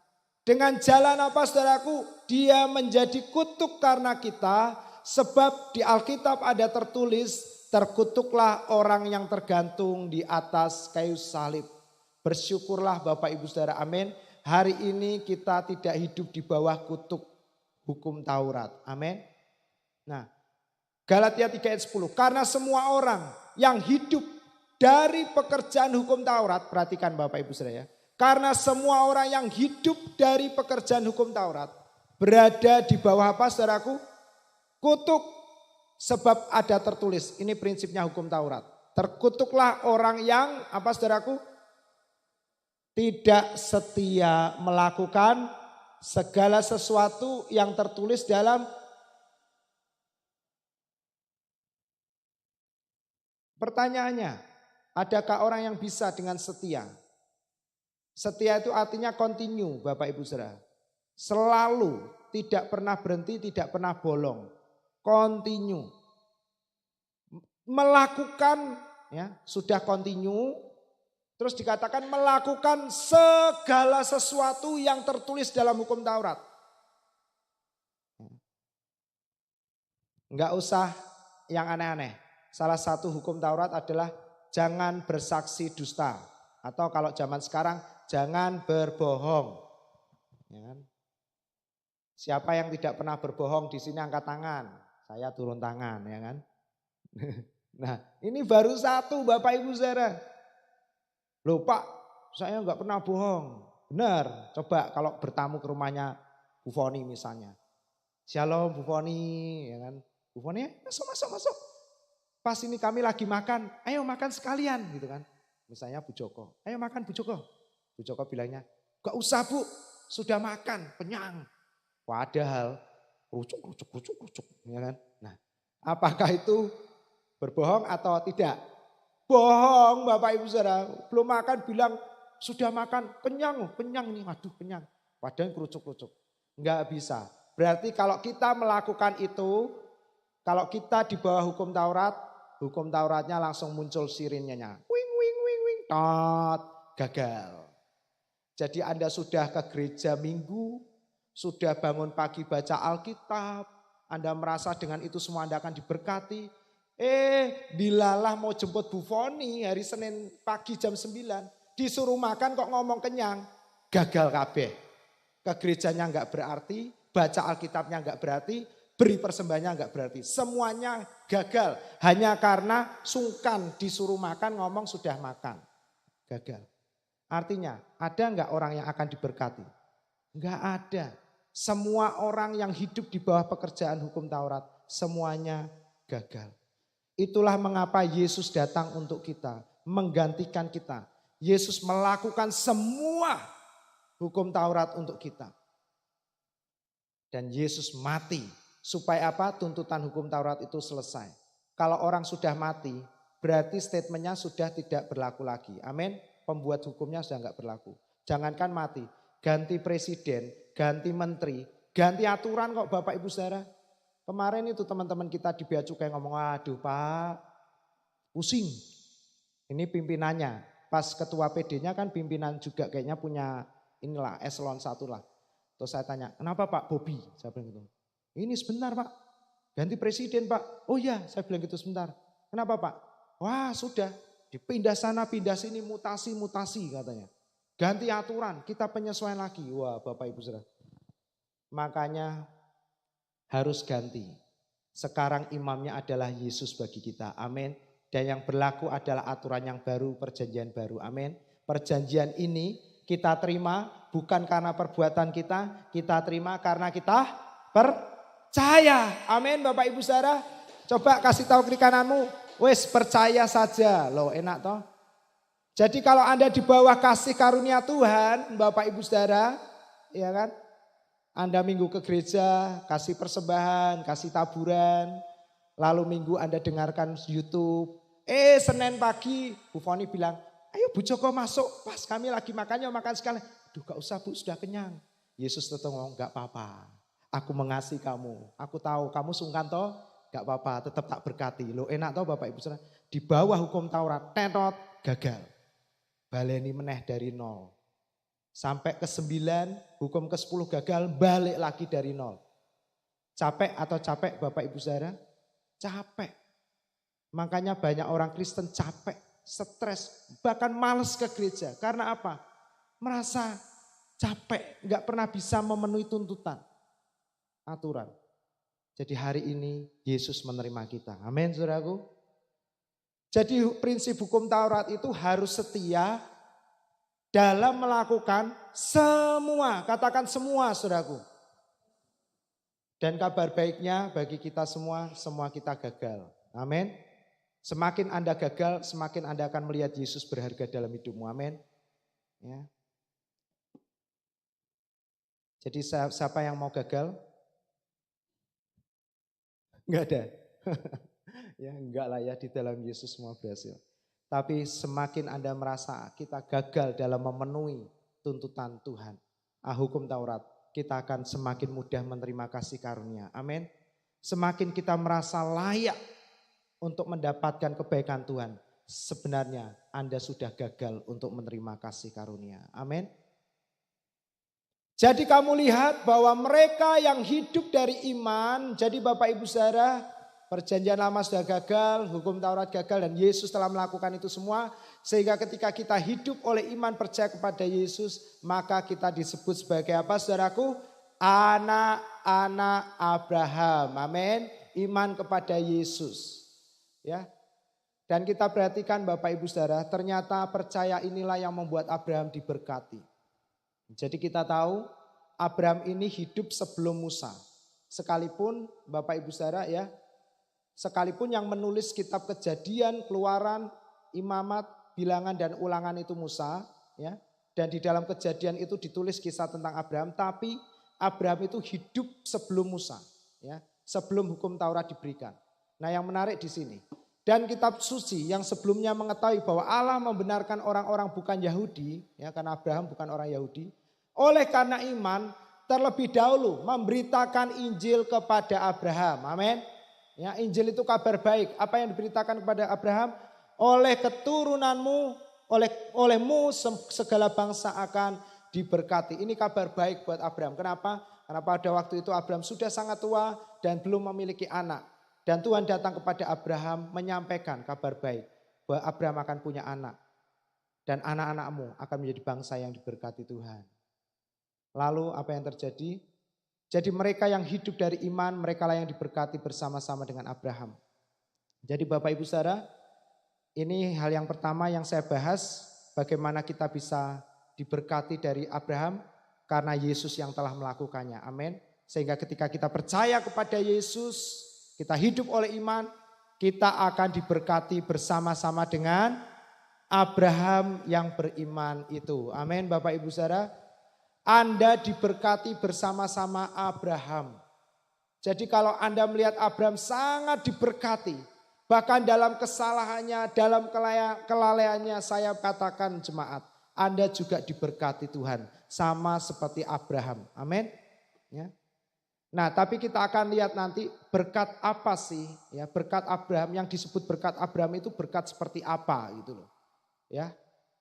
Dengan jalan apa saudaraku? Dia menjadi kutuk karena kita. Sebab di Alkitab ada tertulis, terkutuklah orang yang tergantung di atas kayu salib. Bersyukurlah Bapak Ibu Saudara, amin. Hari ini kita tidak hidup di bawah kutuk hukum Taurat, amin. Nah, Galatia 3:10, karena semua orang yang hidup dari pekerjaan hukum Taurat, perhatikan Bapak Ibu Saudara ya. Karena semua orang yang hidup dari pekerjaan hukum Taurat berada di bawah apa saudaraku? Kutuk. Sebab ada tertulis, ini prinsipnya hukum Taurat. Terkutuklah orang yang apa saudaraku? Tidak setia melakukan segala sesuatu yang tertulis dalam pertanyaannya. Adakah orang yang bisa dengan setia? Setia itu artinya continue Bapak Ibu Saudara. Selalu, tidak pernah berhenti, tidak pernah bolong. Continue. Melakukan, ya sudah continue. Terus dikatakan melakukan segala sesuatu yang tertulis dalam hukum Taurat. Enggak usah yang aneh-aneh. Salah satu hukum Taurat adalah jangan bersaksi dusta. Atau kalau zaman sekarang, jangan berbohong. Ya kan? Siapa yang tidak pernah berbohong di sini angkat tangan. Saya turun tangan, ya kan? Nah, ini baru satu Bapak Ibu Saudara. Loh Pak, saya enggak pernah bohong. Benar, coba kalau bertamu ke rumahnya Bu Foni misalnya. Shalom Bu Foni, ya kan? Bu Foni, masuk. Pas ini kami lagi makan, ayo makan sekalian gitu kan. Misalnya Bu Joko, ayo makan Bu Joko. Bu Joko bilangnya, gak usah Bu, sudah makan, kenyang. Padahal rucuk, ya kan? Nah, apakah itu berbohong atau tidak? Bohong Bapak Ibu Saudara. Belum makan bilang sudah makan, kenyang nih, waduh kenyang. Padahal kerucuk-kerucuk. Enggak bisa. Berarti kalau kita melakukan itu, kalau kita di bawah hukum Tauratnya langsung muncul sirinnya. Wing, wing, wing, wing, tot, gagal. Jadi Anda sudah ke gereja minggu, sudah bangun pagi baca Alkitab, Anda merasa dengan itu semua Anda akan diberkati. Dilalah mau jemput Bu Foni hari Senin pagi jam 9. Disuruh makan kok ngomong kenyang. Gagal kabeh. Ke gerejanya enggak berarti, baca Alkitabnya enggak berarti, beri persembahannya enggak berarti. Semuanya gagal. Hanya karena sungkan disuruh makan ngomong sudah makan. Gagal. Artinya ada enggak orang yang akan diberkati? Enggak ada. Semua orang yang hidup di bawah pekerjaan hukum Taurat semuanya gagal. Itulah mengapa Yesus datang untuk kita, menggantikan kita. Yesus melakukan semua hukum Taurat untuk kita. Dan Yesus mati supaya apa? Tuntutan hukum Taurat itu selesai. Kalau orang sudah mati, berarti statementnya sudah tidak berlaku lagi. Amin. Pembuat hukumnya sudah enggak berlaku. Jangankan mati, ganti presiden, ganti menteri, ganti aturan kok Bapak Ibu Saudara. Kemarin itu teman-teman kita di Bea Cukai ngomong, aduh Pak, pusing. Ini pimpinannya, pas ketua PD-nya kan pimpinan juga kayaknya punya inilah eselon 1 lah. Terus saya tanya, kenapa Pak Bobi? Saya bilang gitu. Ini sebentar Pak, ganti presiden Pak. Oh iya, saya bilang gitu sebentar. Kenapa Pak? Wah sudah, dipindah sana pindah sini mutasi katanya. Ganti aturan, kita penyesuaian lagi. Wah Bapak Ibu Saudara. Makanya harus ganti. Sekarang imamnya adalah Yesus bagi kita. Amin. Dan yang berlaku adalah aturan yang baru, perjanjian baru. Amin. Perjanjian ini kita terima bukan karena perbuatan kita terima karena kita percaya. Amin Bapak Ibu Saudara. Coba kasih tahu kiri kananmu, wes percaya saja. Loh enak toh. Jadi kalau Anda di bawah kasih karunia Tuhan, Bapak Ibu Saudara, ya kan? Anda minggu ke gereja, kasih persembahan, kasih taburan. Lalu minggu Anda dengarkan YouTube. Senin pagi Bu Foni bilang, ayo Bu Joko masuk. Pas kami lagi makannya makan sekali. Duh gak usah Bu, sudah kenyang. Yesus tetap ngomong, gak apa-apa. Aku mengasihi kamu. Aku tahu kamu sungkan toh, gak apa-apa. Tetap tak berkati. Loh enak toh Bapak Ibu Saudara. Di bawah hukum Taurat, tetot, gagal. Baleni meneh dari nol. Sampai ke-9, hukum ke-10 gagal, balik lagi dari nol. Capek atau capek Bapak Ibu Saudara? Capek. Makanya banyak orang Kristen capek, stres, bahkan males ke gereja. Karena apa? Merasa capek, gak pernah bisa memenuhi tuntutan, aturan. Jadi hari ini Yesus menerima kita. Amin saudaraku. Jadi prinsip hukum Taurat itu harus setia dalam melakukan semua, katakan semua saudaraku. Dan kabar baiknya bagi kita semua kita gagal. Amin. Semakin Anda gagal, semakin Anda akan melihat Yesus berharga dalam hidupmu. Amin. Ya. Jadi siapa yang mau gagal? Enggak ada. Ya enggak lah ya, di dalam Yesus semua berhasil. Tapi semakin Anda merasa kita gagal dalam memenuhi tuntutan Tuhan, hukum Taurat, kita akan semakin mudah menerima kasih karunia. Amin. Semakin kita merasa layak untuk mendapatkan kebaikan Tuhan, sebenarnya Anda sudah gagal untuk menerima kasih karunia. Amin. Jadi kamu lihat bahwa mereka yang hidup dari iman, jadi Bapak Ibu Saudara, perjanjian lama sudah gagal, hukum Taurat gagal dan Yesus telah melakukan itu semua. Sehingga ketika kita hidup oleh iman percaya kepada Yesus, maka kita disebut sebagai apa saudaraku? Anak-anak Abraham. Amin. Iman kepada Yesus. Ya. Dan kita perhatikan Bapak Ibu Saudara, ternyata percaya inilah yang membuat Abraham diberkati. Jadi kita tahu Abraham ini hidup sebelum Musa. Sekalipun Bapak Ibu Saudara ya, sekalipun yang menulis kitab Kejadian, Keluaran, Imamat, Bilangan dan Ulangan itu Musa, ya. Dan di dalam Kejadian itu ditulis kisah tentang Abraham, tapi Abraham itu hidup sebelum Musa, ya, sebelum hukum Taurat diberikan. Nah, yang menarik di sini. Dan kitab suci yang sebelumnya mengetahui bahwa Allah membenarkan orang-orang bukan Yahudi, ya, karena Abraham bukan orang Yahudi, oleh karena iman terlebih dahulu memberitakan Injil kepada Abraham. Amin. Ya, Injil itu kabar baik. Apa yang diberitakan kepada Abraham? Oleh keturunanmu, olehmu segala bangsa akan diberkati. Ini kabar baik buat Abraham. Kenapa? Karena pada waktu itu Abraham sudah sangat tua dan belum memiliki anak. Dan Tuhan datang kepada Abraham menyampaikan kabar baik bahwa Abraham akan punya anak. Dan anak-anakmu akan menjadi bangsa yang diberkati Tuhan. Lalu apa yang terjadi? Jadi mereka yang hidup dari iman, mereka lah yang diberkati bersama-sama dengan Abraham. Jadi Bapak Ibu Saudara, ini hal yang pertama yang saya bahas, bagaimana kita bisa diberkati dari Abraham karena Yesus yang telah melakukannya. Amin. Sehingga ketika kita percaya kepada Yesus, kita hidup oleh iman, kita akan diberkati bersama-sama dengan Abraham yang beriman itu. Amin Bapak Ibu Saudara. Anda diberkati bersama-sama Abraham. Jadi kalau Anda melihat Abraham sangat diberkati, bahkan dalam kesalahannya, dalam kelalaiannya, saya katakan jemaat, Anda juga diberkati Tuhan. Sama seperti Abraham. Amin. Ya. Nah, tapi kita akan lihat nanti berkat apa sih? Ya, berkat Abraham, yang disebut berkat Abraham itu berkat seperti apa gitu loh. Ya.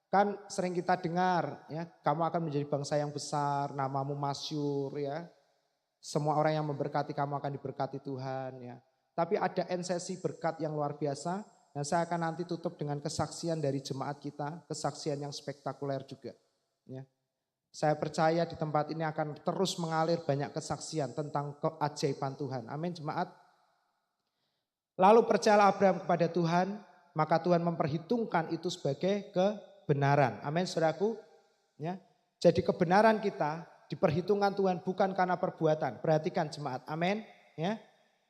Kan sering kita dengar, ya, kamu akan menjadi bangsa yang besar, namamu masyhur, ya. Semua orang yang memberkati kamu akan diberkati Tuhan, ya. Tapi ada sesi berkat yang luar biasa. Dan saya akan nanti tutup dengan kesaksian dari jemaat kita. Kesaksian yang spektakuler juga. Ya. Saya percaya di tempat ini akan terus mengalir banyak kesaksian tentang keajaiban Tuhan. Amin jemaat. Lalu percayalah Abraham kepada Tuhan. Maka Tuhan memperhitungkan itu sebagai kebenaran. Amin saudaraku. Ya. Jadi kebenaran kita diperhitungkan Tuhan bukan karena perbuatan. Perhatikan jemaat. Amin. Ya.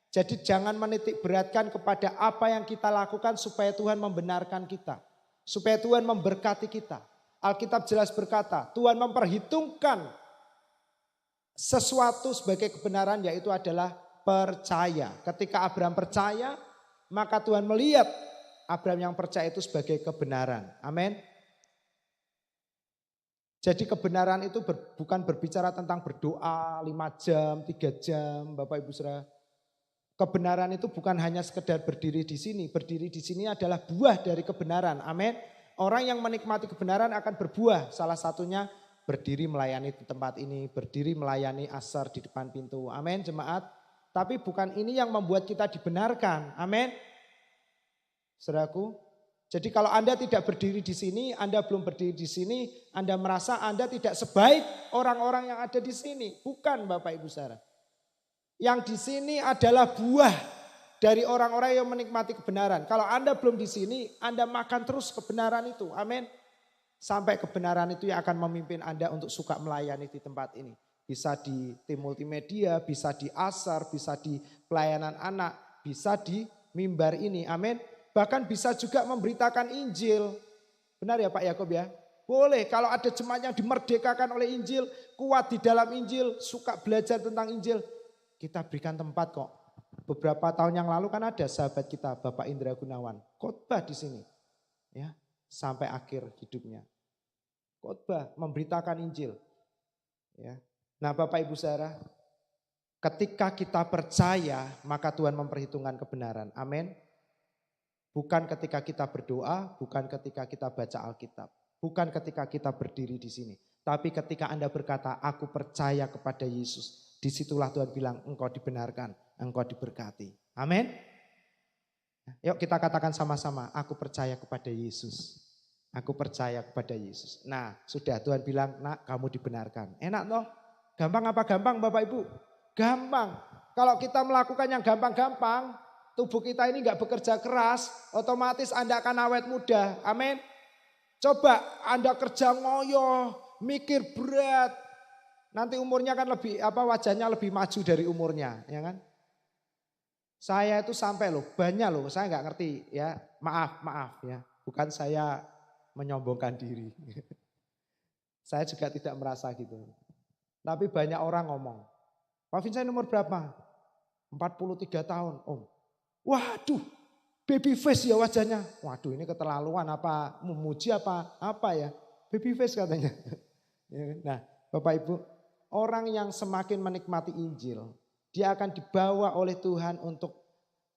Jadi jangan menitik beratkan kepada apa yang kita lakukan supaya Tuhan membenarkan kita. Supaya Tuhan memberkati kita. Alkitab jelas berkata, Tuhan memperhitungkan sesuatu sebagai kebenaran, yaitu adalah percaya. Ketika Abraham percaya, maka Tuhan melihat Abraham yang percaya itu sebagai kebenaran. Amin. Jadi kebenaran itu bukan berbicara tentang berdoa 5 jam, 3 jam, Bapak Ibu Saudara. Kebenaran itu bukan hanya sekedar berdiri di sini. Berdiri di sini adalah buah dari kebenaran. Amin. Orang yang menikmati kebenaran akan berbuah. Salah satunya berdiri melayani di tempat ini. Berdiri melayani asar di depan pintu. Amin jemaat. Tapi bukan ini yang membuat kita dibenarkan. Amin. Saudaraku. Jadi kalau Anda tidak berdiri di sini, Anda belum berdiri di sini, Anda merasa Anda tidak sebaik orang-orang yang ada di sini. Bukan Bapak Ibu Saudara. Yang di sini adalah buah dari orang-orang yang menikmati kebenaran. Kalau Anda belum di sini, Anda makan terus kebenaran itu. Amin. Sampai kebenaran itu yang akan memimpin Anda untuk suka melayani di tempat ini. Bisa di tim multimedia, bisa di asar, bisa di pelayanan anak, bisa di mimbar ini. Amin. Bahkan bisa juga memberitakan Injil. Benar ya Pak Yakob ya? Boleh, kalau ada jemaat yang dimerdekakan oleh Injil, kuat di dalam Injil, suka belajar tentang Injil, kita berikan tempat kok. Beberapa tahun yang lalu kan ada sahabat kita, Bapak Indra Gunawan, khotbah di sini, ya, sampai akhir hidupnya. Khotbah, memberitakan Injil. Ya. Nah Bapak Ibu Saudara, ketika kita percaya, maka Tuhan memperhitungkan kebenaran. Amin. Bukan ketika kita berdoa, bukan ketika kita baca Alkitab, bukan ketika kita berdiri di sini. Tapi ketika Anda berkata, aku percaya kepada Yesus. Disitulah Tuhan bilang, engkau dibenarkan, engkau diberkati. Amin. Yuk kita katakan sama-sama, aku percaya kepada Yesus. Aku percaya kepada Yesus. Nah sudah Tuhan bilang, nak kamu dibenarkan. Enak toh? Gampang apa gampang Bapak Ibu? Gampang. Kalau kita melakukan yang gampang-gampang, tubuh kita ini gak bekerja keras, otomatis Anda akan awet muda. Amin. Coba Anda kerja ngoyo, mikir berat. Nanti umurnya kan lebih wajahnya lebih maju dari umurnya, ya kan? Saya itu sampai banyak saya nggak ngerti ya. Maaf ya. Bukan saya menyombongkan diri. Saya juga tidak merasa gitu. Tapi banyak orang ngomong, Pak Vincent umur berapa? 43 tahun, Om. Waduh, baby face ya wajahnya. Waduh, ini keterlaluan apa memuji apa ya? Baby face katanya. Nah, Bapak Ibu, orang yang semakin menikmati Injil, dia akan dibawa oleh Tuhan untuk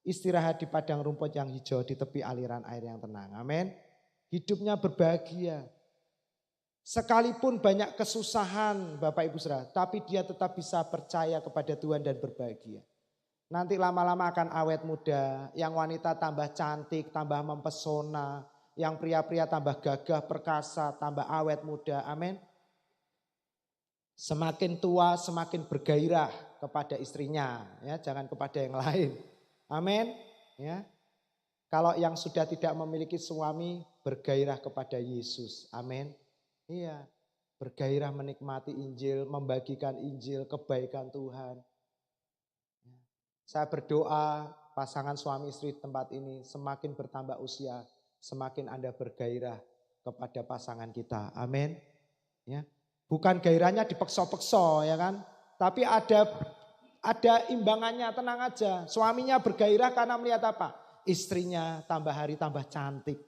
istirahat di padang rumput yang hijau di tepi aliran air yang tenang. Amin. Hidupnya berbahagia. Sekalipun banyak kesusahan Bapak Ibu Saudara, tapi dia tetap bisa percaya kepada Tuhan dan berbahagia. Nanti lama-lama akan awet muda, yang wanita tambah cantik, tambah mempesona, yang pria-pria tambah gagah, perkasa, tambah awet muda. Amin. Semakin tua semakin bergairah kepada istrinya, ya, jangan kepada yang lain. Amin. Ya. Kalau yang sudah tidak memiliki suami, bergairah kepada Yesus. Amin. Iya, bergairah menikmati Injil, membagikan Injil, kebaikan Tuhan. Saya berdoa pasangan suami istri di tempat ini semakin bertambah usia, semakin Anda bergairah kepada pasangan kita. Amin. Ya. Bukan gairahnya dipekso-pekso ya kan, tapi ada imbangannya, tenang aja. Suaminya bergairah karena melihat apa? Istrinya tambah hari tambah cantik,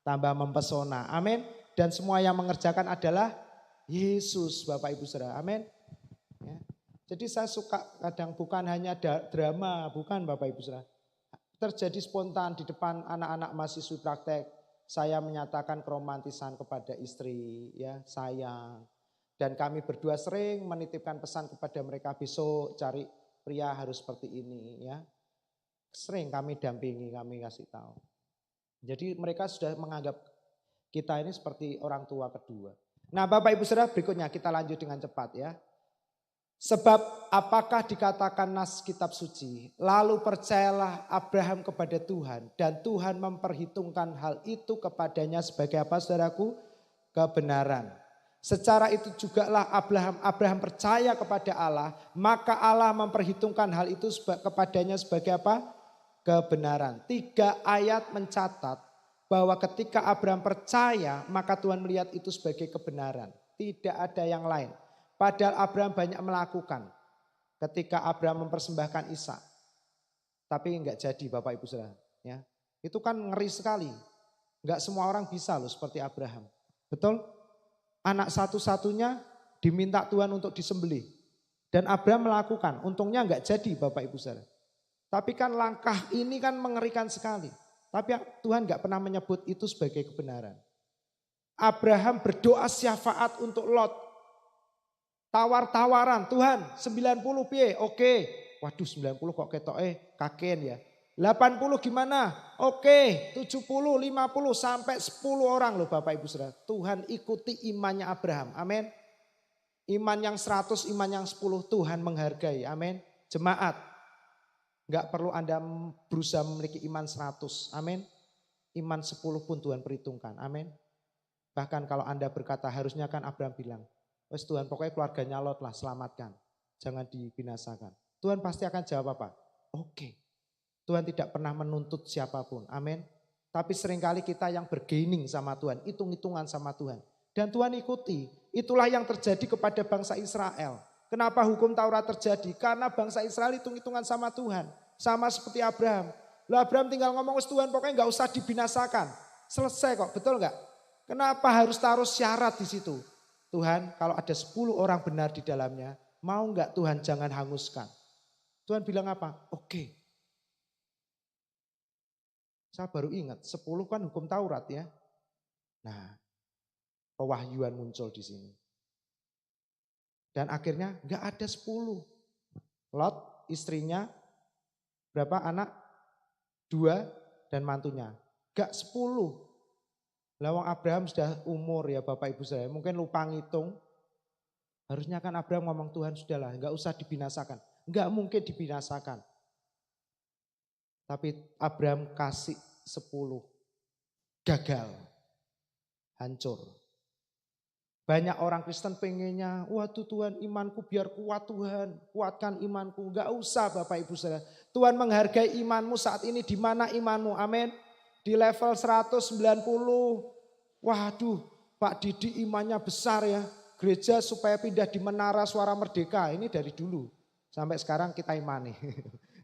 tambah mempesona. Amin. Dan semua yang mengerjakan adalah Yesus, Bapak Ibu Saudara. Amin. Ya. Jadi saya suka kadang bukan hanya drama, bukan Bapak Ibu Saudara. Terjadi spontan di depan anak-anak mahasiswi praktek. Saya menyatakan keromantisan kepada istri, ya sayang. Dan kami berdua sering menitipkan pesan kepada mereka, besok cari pria harus seperti ini ya. Sering kami dampingi, kami kasih tahu. Jadi mereka sudah menganggap kita ini seperti orang tua kedua. Nah Bapak Ibu Saudara, berikutnya kita lanjut dengan cepat ya. Sebab apakah dikatakan nas kitab suci, lalu percayalah Abraham kepada Tuhan dan Tuhan memperhitungkan hal itu kepadanya sebagai apa saudaraku? Kebenaran. Secara itu jugalah Abraham percaya kepada Allah, maka Allah memperhitungkan hal itu kepadanya sebagai apa? Kebenaran. 3 ayat mencatat bahwa ketika Abraham percaya, maka Tuhan melihat itu sebagai kebenaran. Tidak ada yang lain. Padahal Abraham banyak melakukan ketika Abraham mempersembahkan Ishak. Tapi enggak jadi Bapak Ibu Saudara. Ya. Itu kan ngeri sekali. Enggak semua orang bisa loh seperti Abraham. Betul? Anak satu-satunya diminta Tuhan untuk disembelih. Dan Abraham melakukan. Untungnya enggak jadi Bapak Ibu Saudara. Tapi kan langkah ini kan mengerikan sekali. Tapi Tuhan enggak pernah menyebut itu sebagai kebenaran. Abraham berdoa syafaat untuk Lot. Tawar-tawaran, Tuhan 90 piye, oke. Waduh 90 kok kaken ya. 80 gimana? Oke, 70, 50 sampai 10 orang loh Bapak Ibu Saudara. Tuhan ikuti imannya Abraham, amin. Iman yang 100, iman yang 10 Tuhan menghargai, amin. Jemaat, gak perlu Anda berusaha memiliki iman 100, amin. Iman 10 pun Tuhan perhitungkan, amin. Bahkan kalau Anda berkata harusnya kan Abraham bilang, wes Tuhan pokoknya keluarganya Lot lah selamatkan. Jangan dibinasakan. Tuhan pasti akan jawab apa? Oke. Tuhan tidak pernah menuntut siapapun. Amin. Tapi seringkali kita yang bergaining sama Tuhan. Hitung-hitungan sama Tuhan. Dan Tuhan ikuti. Itulah yang terjadi kepada bangsa Israel. Kenapa hukum Taurat terjadi? Karena bangsa Israel hitung-hitungan sama Tuhan. Sama seperti Abraham. Lalu Abraham tinggal ngomong, wes Tuhan pokoknya gak usah dibinasakan. Selesai kok, betul gak? Kenapa harus taruh syarat di situ? Tuhan kalau ada 10 orang benar di dalamnya, mau enggak Tuhan jangan hanguskan. Tuhan bilang apa? Oke. Saya baru ingat 10 kan hukum Taurat ya. Nah pewahyuan muncul di sini. Dan akhirnya enggak ada 10. Lot istrinya berapa anak? 2 dan mantunya. Enggak 10. Lawang Abraham sudah umur ya Bapak Ibu saya, mungkin lupa ngitung. Harusnya kan Abraham ngomong Tuhan sudahlah, enggak usah dibinasakan. Enggak mungkin dibinasakan. Tapi Abraham kasih 10. Gagal. Hancur. Banyak orang Kristen pengennya, waduh Tuhan imanku biar kuat Tuhan. Kuatkan imanku. Enggak usah Bapak Ibu saudara. Tuhan menghargai imanmu saat ini, di mana imanmu, amin. Di level 190, waduh Pak Didi imannya besar ya. gereja supaya pindah di Menara Suara Merdeka. Ini dari dulu sampai sekarang kita imani.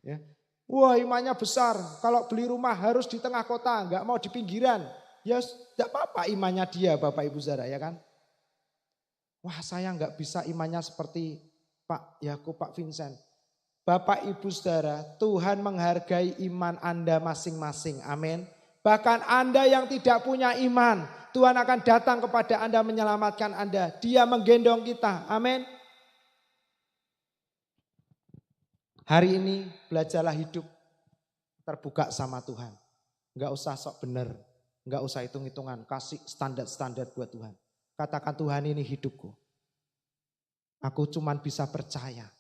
Ya. Wah, imannya besar. Kalau beli rumah harus di tengah kota, enggak mau di pinggiran. Ya tidak apa-apa imannya dia, Bapak Ibu Saudara, ya kan? Wah, saya enggak bisa imannya seperti Pak Yakub, Pak Vincent. Bapak Ibu Saudara, Tuhan menghargai iman Anda masing-masing. Amin. Bahkan Anda yang tidak punya iman, Tuhan akan datang kepada Anda menyelamatkan Anda. Dia menggendong kita. Amin. Hari ini belajarlah hidup terbuka sama Tuhan. Enggak usah sok benar. Enggak usah hitung-hitungan. Kasih standar-standar buat Tuhan. Katakan, Tuhan, ini hidupku. Aku cuman bisa percaya.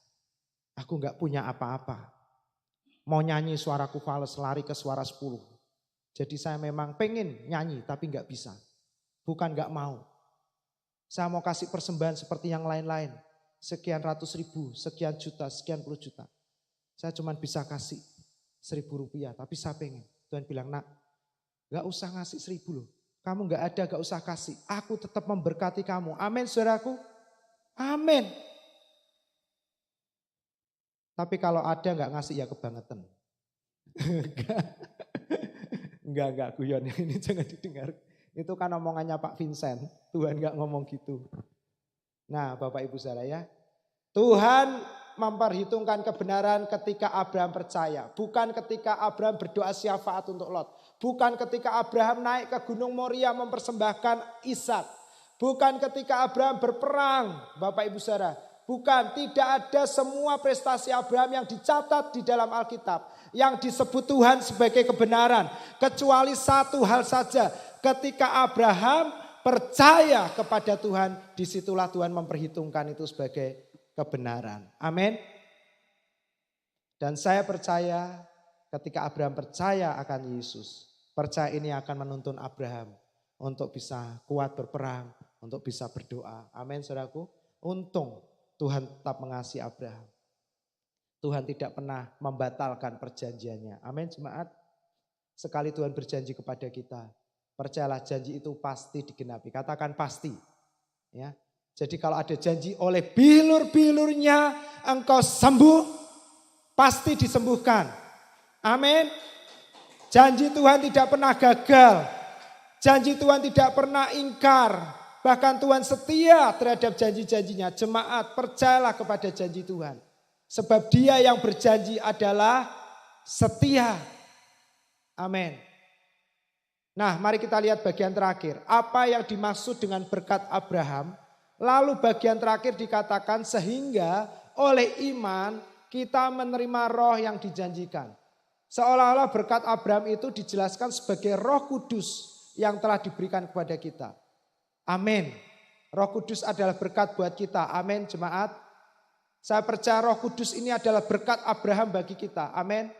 Aku enggak punya apa-apa. Mau nyanyi suaraku fals, lari ke suara 10. Jadi saya memang pengen nyanyi tapi enggak bisa. Bukan enggak mau. Saya mau kasih persembahan seperti yang lain-lain. Sekian ratus ribu, sekian juta, sekian puluh juta. Saya cuma bisa kasih 1.000 rupiah. Tapi saya pengen. Tuhan bilang, nak, enggak usah ngasih 1.000 loh. Kamu enggak ada, enggak usah kasih. Aku tetap memberkati kamu. Amin, saudaraku. Amin. Tapi kalau ada enggak ngasih ya kebangetan. Enggak, guyon. Ini jangan didengar. Itu kan omongannya Pak Vincent. Tuhan enggak ngomong gitu. Nah, Bapak Ibu saudara ya. Tuhan memperhitungkan kebenaran ketika Abraham percaya. Bukan ketika Abraham berdoa syafaat untuk Lot. Bukan ketika Abraham naik ke Gunung Moria mempersembahkan Ishak. Bukan ketika Abraham berperang, Bapak Ibu saudara. Bukan, tidak ada semua prestasi Abraham yang dicatat di dalam Alkitab. Yang disebut Tuhan sebagai kebenaran. Kecuali satu hal saja. Ketika Abraham percaya kepada Tuhan, disitulah Tuhan memperhitungkan itu sebagai kebenaran. Amin. Dan saya percaya ketika Abraham percaya akan Yesus, percaya ini akan menuntun Abraham untuk bisa kuat berperang, untuk bisa berdoa. Amin, saudaraku. Untung Tuhan tetap mengasihi Abraham. Tuhan tidak pernah membatalkan perjanjiannya. Amin, jemaat. Sekali Tuhan berjanji kepada kita, percayalah janji itu pasti digenapi. Katakan pasti. Ya. Jadi kalau ada janji oleh bilur-bilurnya engkau sembuh, pasti disembuhkan. Amin. Janji Tuhan tidak pernah gagal. Janji Tuhan tidak pernah ingkar. Bahkan Tuhan setia terhadap janji-janjinya. Jemaat, percayalah kepada janji Tuhan. Sebab Dia yang berjanji adalah setia. Amin. Nah, mari kita lihat bagian terakhir. Apa yang dimaksud dengan berkat Abraham? Lalu bagian terakhir dikatakan sehingga oleh iman kita menerima roh yang dijanjikan. Seolah-olah berkat Abraham itu dijelaskan sebagai Roh Kudus yang telah diberikan kepada kita. Amin. Roh Kudus adalah berkat buat kita. Amin, jemaat. Saya percaya Roh Kudus ini adalah berkat Abraham bagi kita. Amin.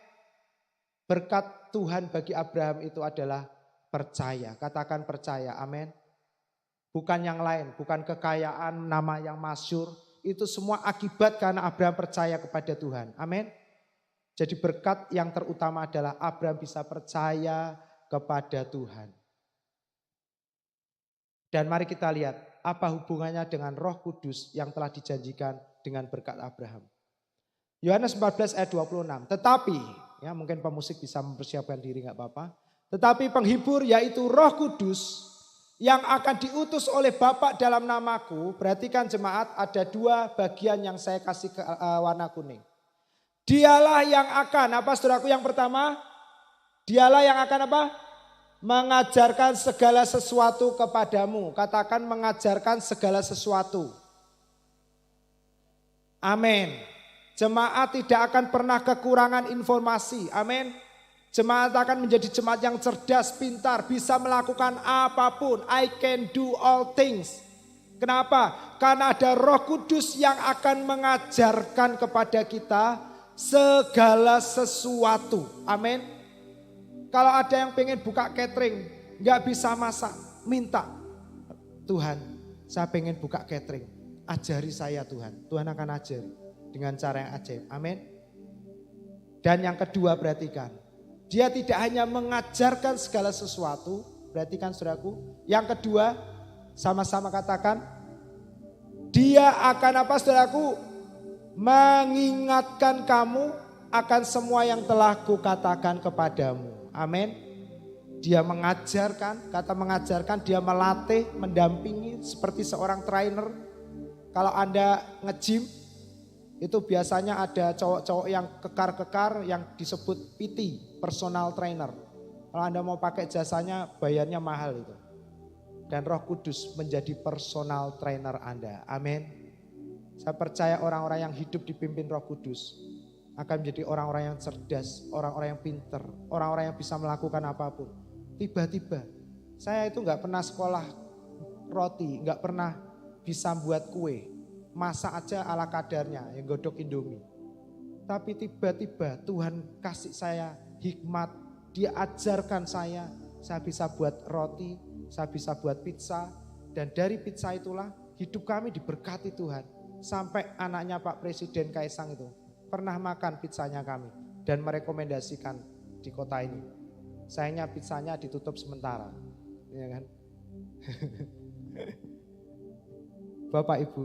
Berkat Tuhan bagi Abraham itu adalah percaya. Katakan percaya. Amin. Bukan yang lain, bukan kekayaan, nama yang masyhur. Itu semua akibat karena Abraham percaya kepada Tuhan. Amin. Jadi berkat yang terutama adalah Abraham bisa percaya kepada Tuhan. Dan mari kita lihat apa hubungannya dengan Roh Kudus yang telah dijanjikan dengan berkat Abraham. Yohanes 14 ayat 26. Tetapi, ya mungkin pemusik bisa mempersiapkan diri gak apa-apa. Tetapi penghibur yaitu Roh Kudus yang akan diutus oleh Bapa dalam namaku. Perhatikan jemaat, ada dua bagian yang saya kasih ke warna kuning. Dialah yang akan, apa saudaraku yang pertama? Dialah yang akan apa? Mengajarkan segala sesuatu kepadamu. Katakan mengajarkan segala sesuatu. Amin. Jemaat tidak akan pernah kekurangan informasi. Amin. Jemaat akan menjadi jemaat yang cerdas, pintar, bisa melakukan apapun. I can do all things. Kenapa? Karena ada Roh Kudus yang akan mengajarkan kepada kita segala sesuatu. Amin. Kalau ada yang pengen buka catering, gak bisa masak, minta. Tuhan, saya pengen buka catering. Ajari saya Tuhan. Tuhan akan ajari dengan cara yang ajaib. Amin. Dan yang kedua perhatikan. Dia tidak hanya mengajarkan segala sesuatu. Perhatikan saudaraku. Yang kedua, sama-sama katakan Dia akan apa saudaraku? Mengingatkan kamu akan semua yang telah kukatakan kepadamu. Amin. Dia mengajarkan, kata mengajarkan, dia melatih, mendampingi seperti seorang trainer. Kalau Anda nge-gym, itu biasanya ada cowok-cowok yang kekar-kekar yang disebut PT, personal trainer. Kalau Anda mau pakai jasanya, bayarnya mahal itu. Dan Roh Kudus menjadi personal trainer Anda. Amin. Saya percaya orang-orang yang hidup dipimpin Roh Kudus akan menjadi orang-orang yang cerdas, orang-orang yang pinter, orang-orang yang bisa melakukan apapun. Tiba-tiba, saya itu gak pernah sekolah roti, gak pernah bisa buat kue. Masak aja ala kadarnya, yang godok Indomie. Tapi tiba-tiba Tuhan kasih saya hikmat, Dia ajarkan saya bisa buat roti, saya bisa buat pizza. Dan dari pizza itulah hidup kami diberkati Tuhan. Sampai anaknya Pak Presiden Kaisang itu pernah makan pizzanya kami dan merekomendasikan di kota ini. Sayangnya pizzanya ditutup sementara. Ya kan? Bapak Ibu.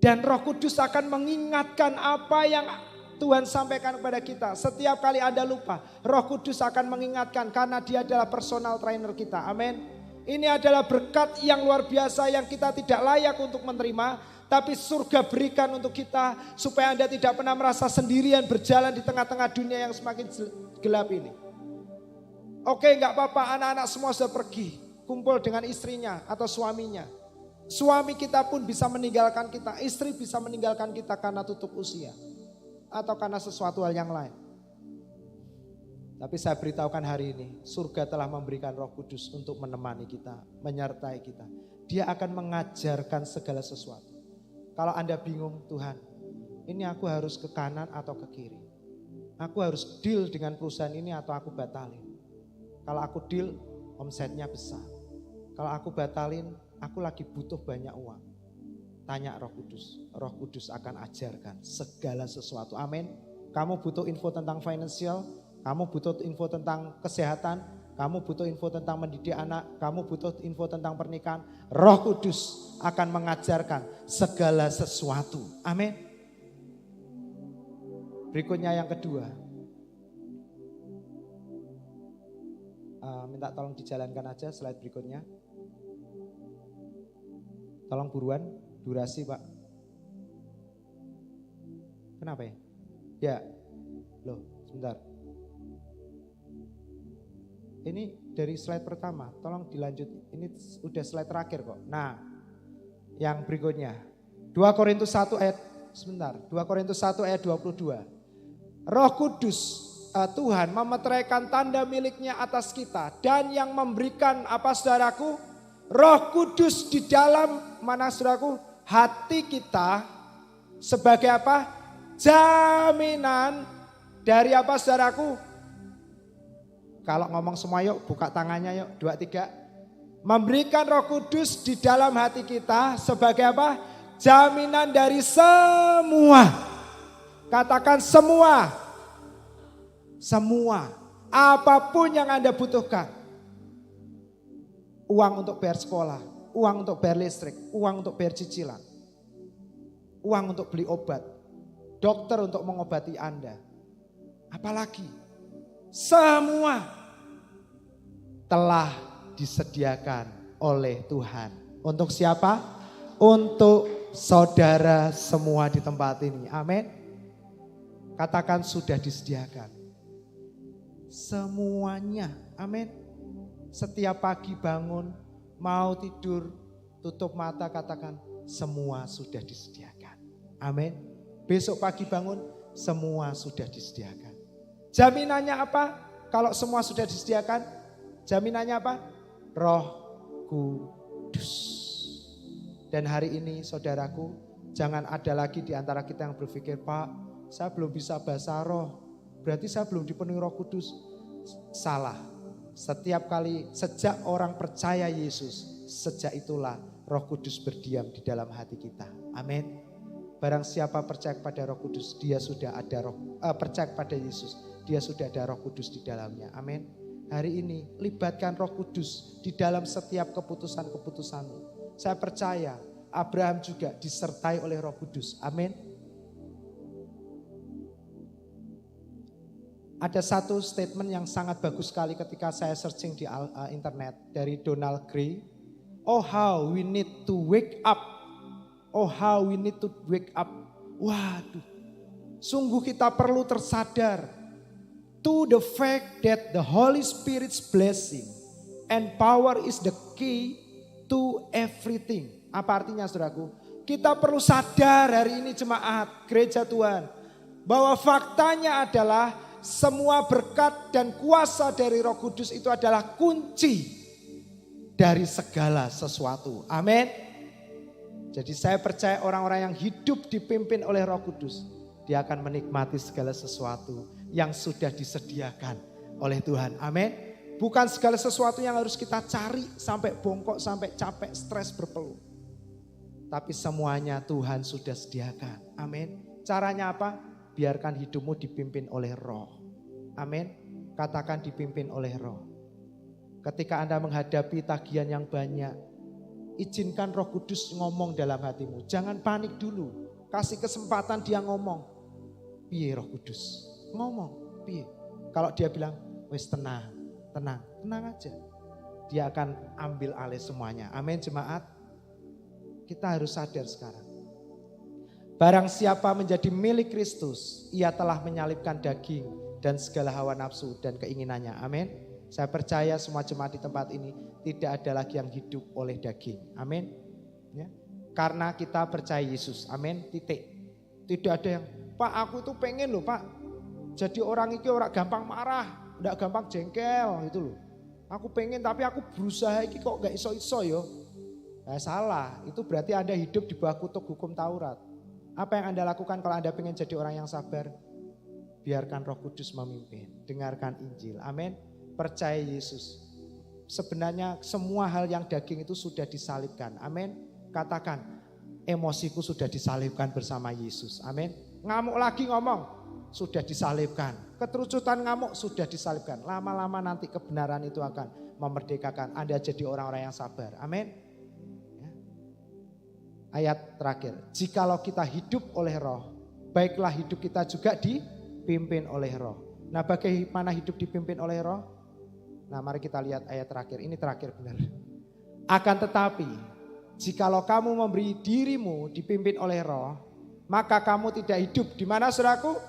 Dan Roh Kudus akan mengingatkan apa yang Tuhan sampaikan kepada kita. Setiap kali Anda lupa, Roh Kudus akan mengingatkan karena Dia adalah personal trainer kita. Amin. Ini adalah berkat yang luar biasa yang kita tidak layak untuk menerima. Tapi surga berikan untuk kita supaya Anda tidak pernah merasa sendirian berjalan di tengah-tengah dunia yang semakin gelap ini. Oke, enggak apa-apa, anak-anak semua sudah pergi. Kumpul dengan istrinya atau suaminya. Suami kita pun bisa meninggalkan kita, istri bisa meninggalkan kita karena tutup usia. Atau karena sesuatu hal yang lain. Tapi saya beritahukan hari ini, surga telah memberikan Roh Kudus untuk menemani kita, menyertai kita. Dia akan mengajarkan segala sesuatu. Kalau Anda bingung, Tuhan, ini aku harus ke kanan atau ke kiri. Aku harus deal dengan perusahaan ini atau aku batalin. Kalau aku deal, omsetnya besar. Kalau aku batalin, aku lagi butuh banyak uang. Tanya Roh Kudus. Roh Kudus akan ajarkan segala sesuatu. Amin. Kamu butuh info tentang financial, kamu butuh info tentang kesehatan, kamu butuh info tentang mendidik anak, kamu butuh info tentang pernikahan. Roh Kudus akan mengajarkan segala sesuatu. Amin. Berikutnya yang kedua. Minta tolong dijalankan aja slide berikutnya. Tolong buruan, durasi Pak. Kenapa ya? Ya, loh sebentar. Ini dari slide pertama, tolong dilanjut. Ini udah slide terakhir kok. Nah, yang berikutnya. 2 Korintus 1 ayat, sebentar. 2 Korintus 1 ayat 22. Roh Kudus, Tuhan memeteraikan tanda miliknya atas kita. Dan yang memberikan apa saudaraku? Roh Kudus di dalam mana saudaraku? Hati kita sebagai apa? Jaminan dari apa saudaraku? Kalau ngomong semua yuk buka tangannya yuk. 2, 3. Memberikan Roh Kudus di dalam hati kita sebagai apa? Jaminan dari semua. Katakan semua. Semua. Apapun yang Anda butuhkan. Uang untuk bayar sekolah, uang untuk bayar listrik, uang untuk bayar cicilan, uang untuk beli obat, dokter untuk mengobati Anda. Apalagi semua telah disediakan oleh Tuhan. Untuk siapa? Untuk saudara semua di tempat ini. Amin. Katakan sudah disediakan. Semuanya. Amin. Setiap pagi bangun, mau tidur, tutup mata katakan semua sudah disediakan. Amin. Besok pagi bangun, semua sudah disediakan. Jaminannya apa? Kalau semua sudah disediakan, jaminannya apa? Roh Kudus. Dan hari ini saudaraku, jangan ada lagi di antara kita yang berpikir, Pak, saya belum bisa bahasa roh. Berarti saya belum dipenuhi Roh Kudus. Salah. Setiap kali sejak orang percaya Yesus, sejak itulah Roh Kudus berdiam di dalam hati kita. Amin. Barang siapa percaya kepada Roh Kudus, dia sudah ada percaya kepada Yesus, dia sudah ada Roh Kudus di dalamnya. Amin. Hari ini libatkan Roh Kudus di dalam setiap keputusan-keputusanmu. Saya percaya Abraham juga disertai oleh Roh Kudus. Amin. Ada satu statement yang sangat bagus sekali ketika saya searching di internet dari Donald Gray. Oh how we need to wake up. Oh how we need to wake up. Waduh, sungguh kita perlu tersadar to the fact that the Holy Spirit's blessing and power is the key to everything. Apa artinya saudaraku? Kita perlu sadar hari ini jemaat gereja Tuhan, bahwa faktanya adalah semua berkat dan kuasa dari Roh Kudus itu adalah kunci dari segala sesuatu. Amin. Jadi saya percaya orang-orang yang hidup dipimpin oleh Roh Kudus, dia akan menikmati segala sesuatu yang sudah disediakan oleh Tuhan. Amin. Bukan segala sesuatu yang harus kita cari sampai bongkok, sampai capek, stres, berpeluh. Tapi semuanya Tuhan sudah sediakan. Amin. Caranya apa? Biarkan hidupmu dipimpin oleh Roh. Amin. Katakan dipimpin oleh Roh. Ketika Anda menghadapi tagihan yang banyak, izinkan Roh Kudus ngomong dalam hatimu. Jangan panik dulu. Kasih kesempatan dia ngomong. Piye Roh Kudus? Ngomong. Piye? Kalau dia bilang, wes tenang aja. Dia akan ambil alih semuanya. Amin jemaat. Kita harus sadar sekarang. Barang siapa menjadi milik Kristus, ia telah menyalibkan daging dan segala hawa nafsu dan keinginannya. Amin. Saya percaya semua jemaat di tempat ini tidak ada lagi yang hidup oleh daging. Amin. Ya. Karena kita percaya Yesus. Amin. Titik. Tidak ada yang, Pak aku itu pengen loh Pak. Jadi orang ini orang gampang marah. Tidak gampang jengkel gitu loh. Aku pengen tapi aku berusaha ini kok gak iso-iso yo. Salah. Itu berarti Anda hidup di bawah kutuk hukum Taurat. Apa yang Anda lakukan kalau Anda pengen jadi orang yang sabar? Biarkan Roh Kudus memimpin. Dengarkan Injil. Amin. Percaya Yesus. Sebenarnya semua hal yang daging itu sudah disalibkan. Amin. Katakan, emosiku sudah disalibkan bersama Yesus. Amin. Ngamuk lagi ngomong, sudah disalibkan. Keterucutan ngamuk sudah disalibkan. Lama-lama nanti kebenaran itu akan memerdekakan Anda jadi orang-orang yang sabar. Amin. Ya. Ayat terakhir. Jikalau kita hidup oleh Roh, baiklah hidup kita juga dipimpin oleh Roh. Nah, bagaimana hidup dipimpin oleh Roh? Nah, mari kita lihat ayat terakhir. Ini terakhir benar. Akan tetapi, jikalau kamu memberi dirimu dipimpin oleh Roh, maka kamu tidak hidup. Di mana saudaraku?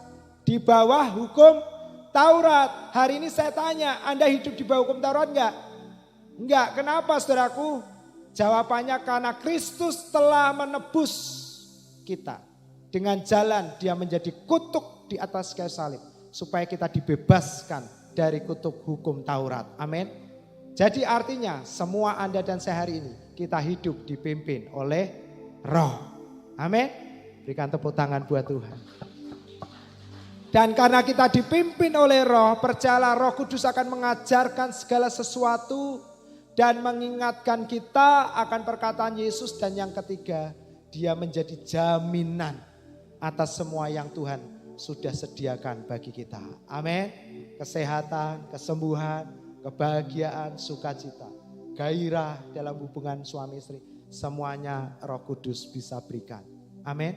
Di bawah hukum Taurat. Hari ini saya tanya, Anda hidup di bawah hukum Taurat enggak? Enggak. Kenapa saudaraku? Jawabannya karena Kristus telah menebus kita. Dengan jalan dia menjadi kutuk di atas kayu salib. Supaya kita dibebaskan dari kutuk hukum Taurat. Amin. Jadi artinya semua Anda dan saya hari ini kita hidup dipimpin oleh Roh. Amin. Berikan tepuk tangan buat Tuhan. Dan karena kita dipimpin oleh Roh, percayalah Roh Kudus akan mengajarkan segala sesuatu dan mengingatkan kita akan perkataan Yesus. Dan yang ketiga, dia menjadi jaminan atas semua yang Tuhan sudah sediakan bagi kita. Amin. Kesehatan, kesembuhan, kebahagiaan, sukacita, gairah dalam hubungan suami istri. Semuanya Roh Kudus bisa berikan. Amin.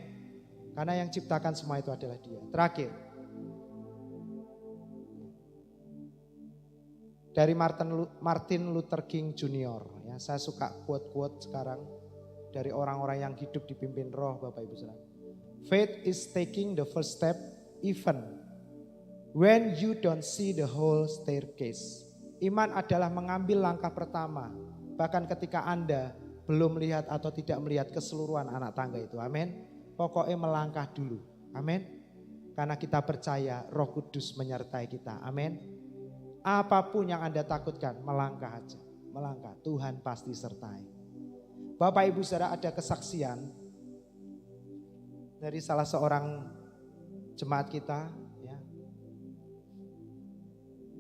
Karena yang ciptakan semua itu adalah dia. Terakhir. Dari Martin Luther King Jr. Ya, saya suka quote-quote sekarang dari orang-orang yang hidup dipimpin Roh, Bapak Ibu Saudara. Faith is taking the first step even when you don't see the whole staircase. Iman adalah mengambil langkah pertama bahkan ketika Anda belum melihat atau tidak melihat keseluruhan anak tangga itu. Amin. Pokoknya melangkah dulu. Amin. Karena kita percaya Roh Kudus menyertai kita. Amin. Apapun yang Anda takutkan, melangkah aja. Melangkah, Tuhan pasti sertai. Bapak Ibu Saudara, ada kesaksian dari salah seorang jemaat kita. Ya.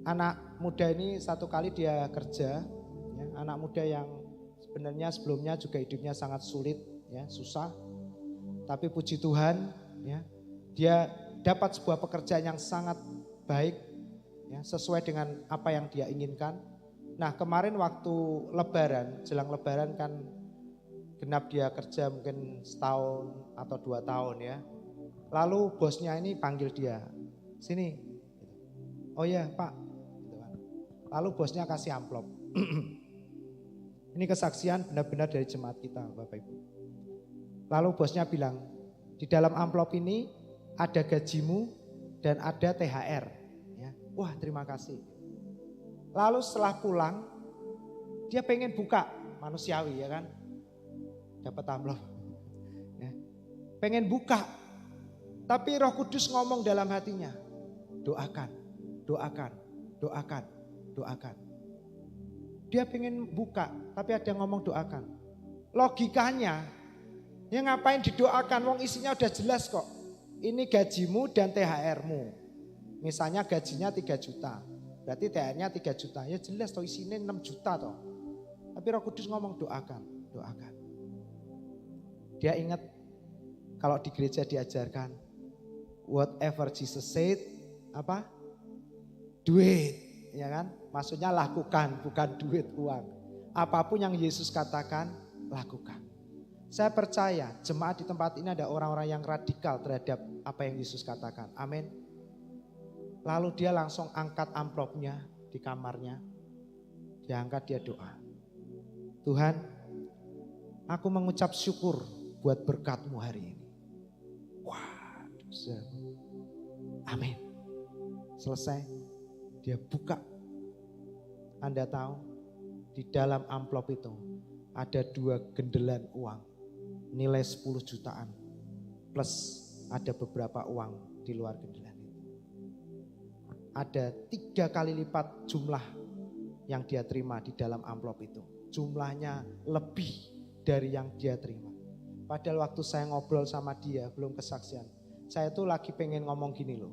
Anak muda ini satu kali dia kerja. Ya. Anak muda yang sebenarnya sebelumnya juga hidupnya sangat sulit, ya, susah. Tapi puji Tuhan, ya, dia dapat sebuah pekerjaan yang sangat baik, ya, sesuai dengan apa yang dia inginkan. Nah, kemarin waktu Lebaran, jelang Lebaran kan genap dia kerja mungkin setahun atau 2 tahun ya. Lalu bosnya ini panggil dia, sini. Oh ya Pak. Lalu bosnya kasih amplop. Ini kesaksian benar-benar dari jemaat kita Bapak Ibu. Lalu bosnya bilang, di dalam amplop ini ada gajimu dan ada THR. Ya. Wah terima kasih. Lalu setelah pulang, dia pengen buka, manusiawi ya kan. Dapat amplop. Ya. Pengen buka. Tapi Roh Kudus ngomong dalam hatinya, doakan, doakan, doakan, doakan. Dia pengen buka, tapi ada yang ngomong doakan. Logikanya, ya ngapain didoakan? Wong isinya udah jelas kok. Ini gajimu dan THR-mu. Misalnya gajinya 3 juta. Berarti THR-nya 3 juta. Ya jelas toh isinya 6 juta toh. Tapi Roh Kudus ngomong doakan, doakan. Dia ingat kalau di gereja diajarkan, whatever Jesus said, apa? Duit, ya kan? Maksudnya lakukan, bukan duit, uang. Apapun yang Yesus katakan, lakukan. Saya percaya jemaat di tempat ini ada orang-orang yang radikal terhadap apa yang Yesus katakan. Amin. Lalu dia langsung angkat amplopnya di kamarnya. Dia angkat, dia doa. Tuhan, aku mengucap syukur buat berkat-Mu hari ini. Wah, amin. Selesai, dia buka. Anda tahu, di dalam amplop itu ada 2 gendelan uang. Nilai 10 jutaan. Plus ada beberapa uang di luar gendelan itu. Ada 3 kali lipat jumlah yang dia terima di dalam amplop itu. Jumlahnya lebih dari yang dia terima. Padahal waktu saya ngobrol sama dia, belum kesaksian. Saya tuh lagi pengen ngomong gini loh.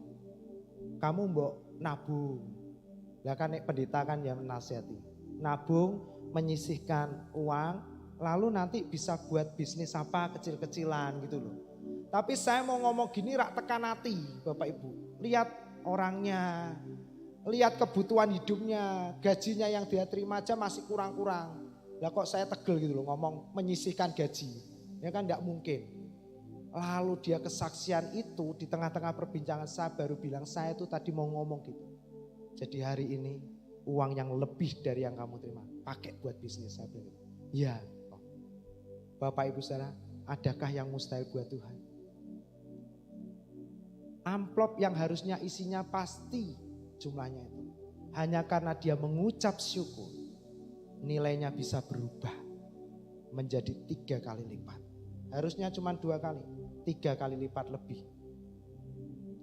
Kamu mbok nabung. Lah kan pendeta kan yang menasihati. Nabung, menyisihkan uang, lalu nanti bisa buat bisnis apa kecil-kecilan gitu loh. Tapi saya mau ngomong gini rak tekan hati Bapak Ibu. Lihat orangnya, lihat kebutuhan hidupnya, gajinya yang dia terima aja masih kurang-kurang. Lah kok saya tegel gitu loh ngomong menyisihkan gaji. Ya kan enggak mungkin. Lalu dia kesaksian itu di tengah-tengah perbincangan saya baru bilang saya itu tadi mau ngomong gitu. Jadi hari ini uang yang lebih dari yang kamu terima pakai buat bisnis saya bilang. Ya, Bapak Ibu Saudara, adakah yang mustahil buat Tuhan? Amplop yang harusnya isinya pasti jumlahnya itu. Hanya karena dia mengucap syukur, nilainya bisa berubah menjadi 3 kali lipat. Harusnya cuma 2 kali, 3 kali lipat lebih.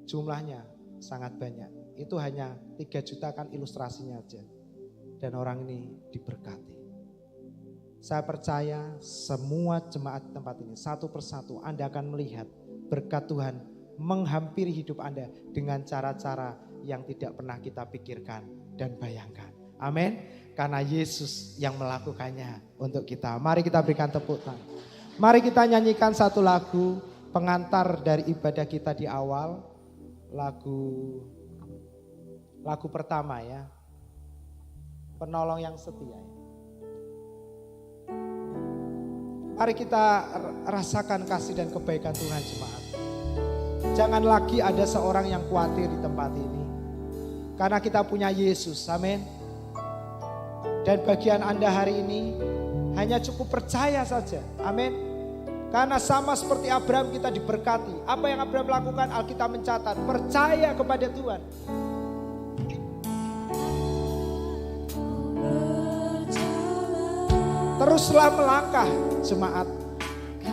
Jumlahnya sangat banyak. Itu hanya 3 juta kan ilustrasinya aja. Dan orang ini diberkati. Saya percaya semua jemaat tempat ini satu persatu Anda akan melihat berkat Tuhan menghampiri hidup Anda dengan cara-cara yang tidak pernah kita pikirkan dan bayangkan. Amin. Karena Yesus yang melakukannya untuk kita. Mari kita berikan tepuk tangan. Mari kita nyanyikan satu lagu pengantar dari ibadah kita di awal. Lagu pertama ya. Penolong yang setia. Mari kita rasakan kasih dan kebaikan Tuhan jemaat. Jangan lagi ada seorang yang khawatir di tempat ini. Karena kita punya Yesus, amin. Dan bagian Anda hari ini hanya cukup percaya saja, amin. Karena sama seperti Abraham kita diberkati. Apa yang Abraham lakukan Alkitab mencatat, percaya kepada Tuhan. Teruslah melangkah jemaat.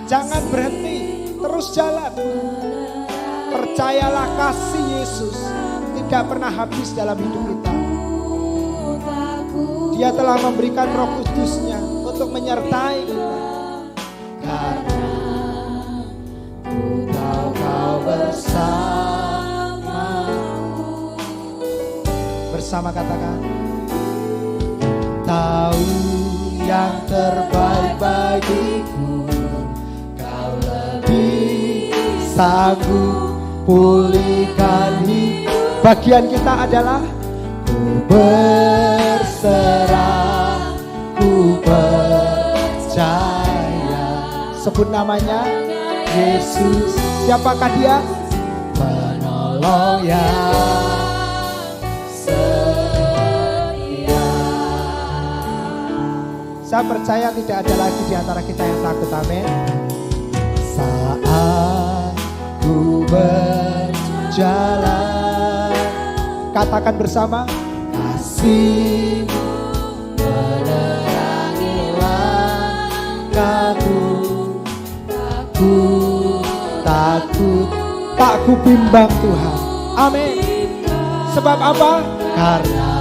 Jangan berhenti, terus jalan. Percayalah kasih Yesus tidak pernah habis dalam hidup kita. Dia telah memberikan Roh Kudus-Nya untuk menyertai kita. Karena ku tahu kau bersamaku. Bersama katakan. Tahu yang terbaik bagiku, kau lebih sanggup pulihkan hidup. Bagian kita adalah ku berserah, ku percaya. Sebut namanya Yesus. Siapakah dia? Penolong yang setia. Saya percaya tidak ada lagi di antara kita yang takut. Amin. Saat ku berjalan, katakan bersama, kasih menerangi langkahku. Takut, tak ku bimbang Tuhan. Amin. Sebab apa? Karena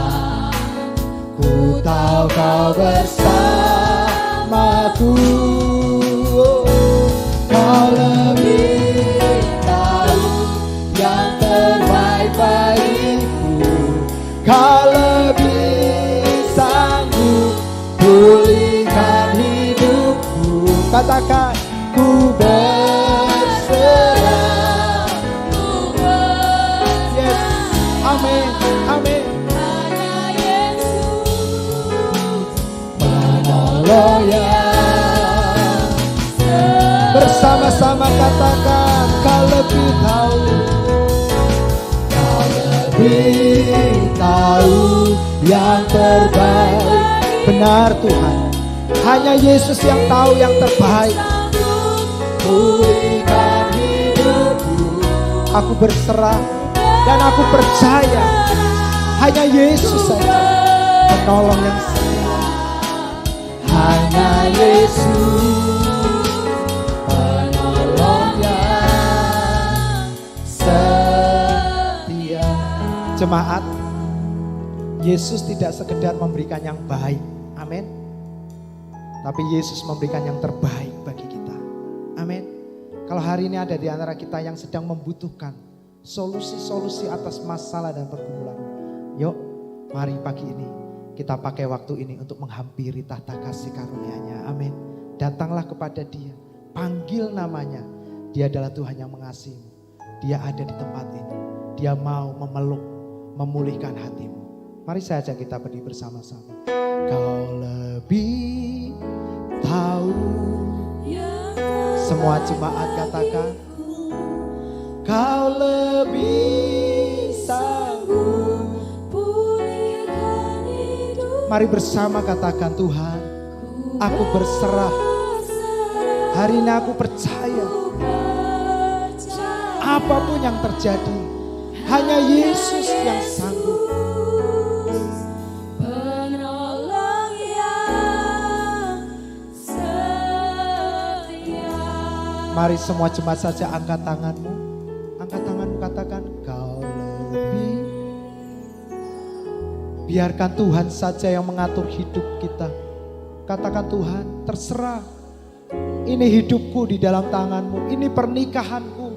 ku tahu kau bersamaku. Kau lebih tahu yang terbaik bagiku. Kau lebih sanggup pulihkan hidupku. Katakan, ku berserah. Yes, amin, amin. Penolong yang bersama-sama katakan, kau lebih tahu. Kau lebih tahu yang terbaik. Benar Tuhan, hanya Yesus yang tahu yang terbaik. Pulihkan hidupku. Aku berserah dan aku percaya hanya Yesus saja penolong yang setia. Hanya Yesus penolong yang setia. Jemaat, Yesus tidak sekedar memberikan yang baik, amin, tapi Yesus memberikan yang terbaik bagi kita. Amin. Kalau hari ini ada di antara kita yang sedang membutuhkan solusi-solusi atas masalah dan pergumulan, yuk mari pagi ini kita pakai waktu ini untuk menghampiri tahta kasih karunia-Nya. Amin. Datanglah kepada Dia, panggil namanya. Dia adalah Tuhan yang mengasihimu. Dia ada di tempat ini. Dia mau memeluk, memulihkan hatimu. Mari saja kita berdiri bersama-sama. Kau lebih tahu. Semua jemaat katakan, kau lebih sanggup pulihkan hidup. Mari bersama katakan, Tuhan, aku berserah. Hari ini aku percaya, apapun yang terjadi, hanya Yesus yang sanggup. Mari semua jemaat saja angkat tanganmu. Angkat tanganmu, katakan, kau lebih. Biarkan Tuhan saja yang mengatur hidup kita. Katakan, Tuhan, terserah. Ini hidupku di dalam tanganmu. Ini pernikahanku.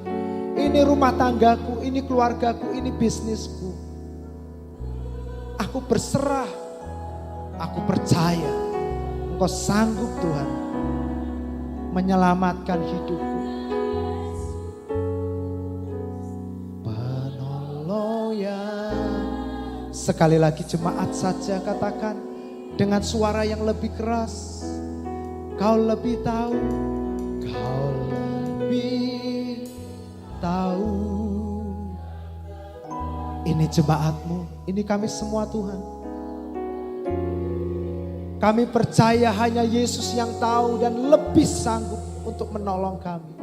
Ini rumah tanggaku. Ini keluargaku. Ini bisnisku. Aku berserah. Aku percaya Engkau sanggup, Tuhan, menyelamatkan hidupku. Penolong yang. Sekali lagi jemaat saja katakan dengan suara yang lebih keras. Kau lebih tahu. Kau lebih tahu. Ini jemaatmu, ini kami semua Tuhan. Kami percaya hanya Yesus yang tahu dan lebih sanggup untuk menolong kami.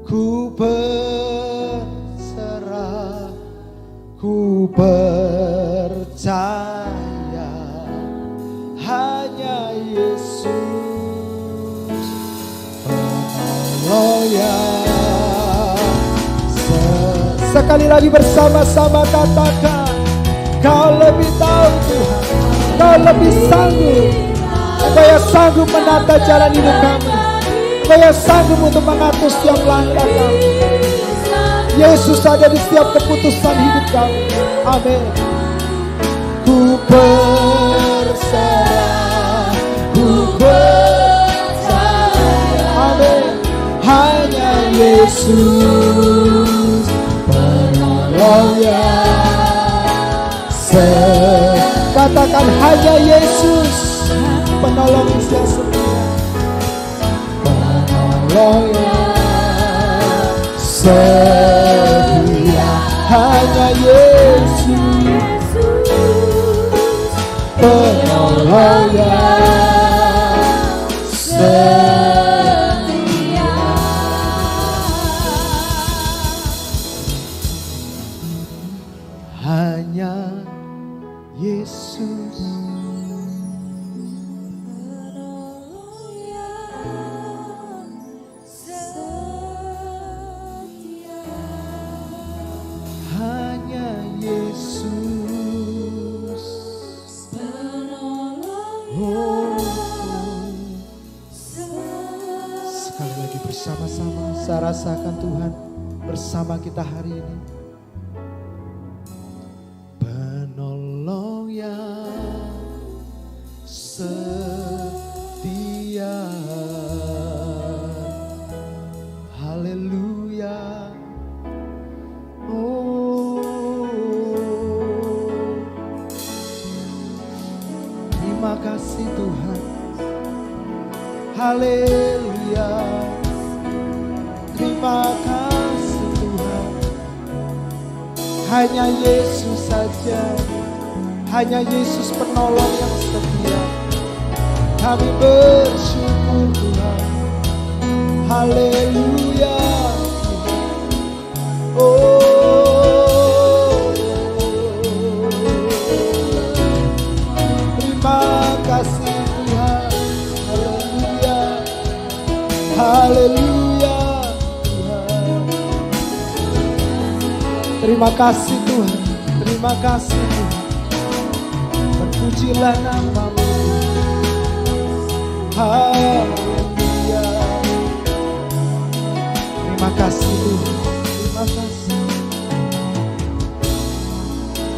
Ku berserah, ku percaya hanya Yesus penolong yang sekali lagi bersama-sama katakan, kau lebih tahu Tuhan. Kau lebih sanggup. Engkau yang sanggup menata jalan hidup kami. Engkau yang sanggup untuk mengatur setiap langkah kami. Yesus ada di setiap keputusan hidup kami. Amin. Ku berserah, ku percaya. Amin. Hanya Yesus penolong yang katakan, hanya Yesus penolong yang setia. yang setia, hanya Yesus penolong yang setia. Hanya Yesus penolong yang setia. Hanya Yesus penolong yang setia. Sekali lagi bersama-sama saya rasakan Tuhan bersama kita hari ini. Penolong yang setia. Haleluya. Oh, terima kasih Tuhan. Haleluya. Terima kasih Tuhan. Hanya Yesus saja, hanya Yesus penolong yang setia. Kami bersyukur Tuhan. Haleluya. Oh, terima kasih Tuhan. Haleluya. Haleluya Tuhan. Terima kasih Tuhan. Terima kasih Tuhan. Berpujilah nama-Mu. Haleluya. Terima kasih Tuhan. Terima kasih.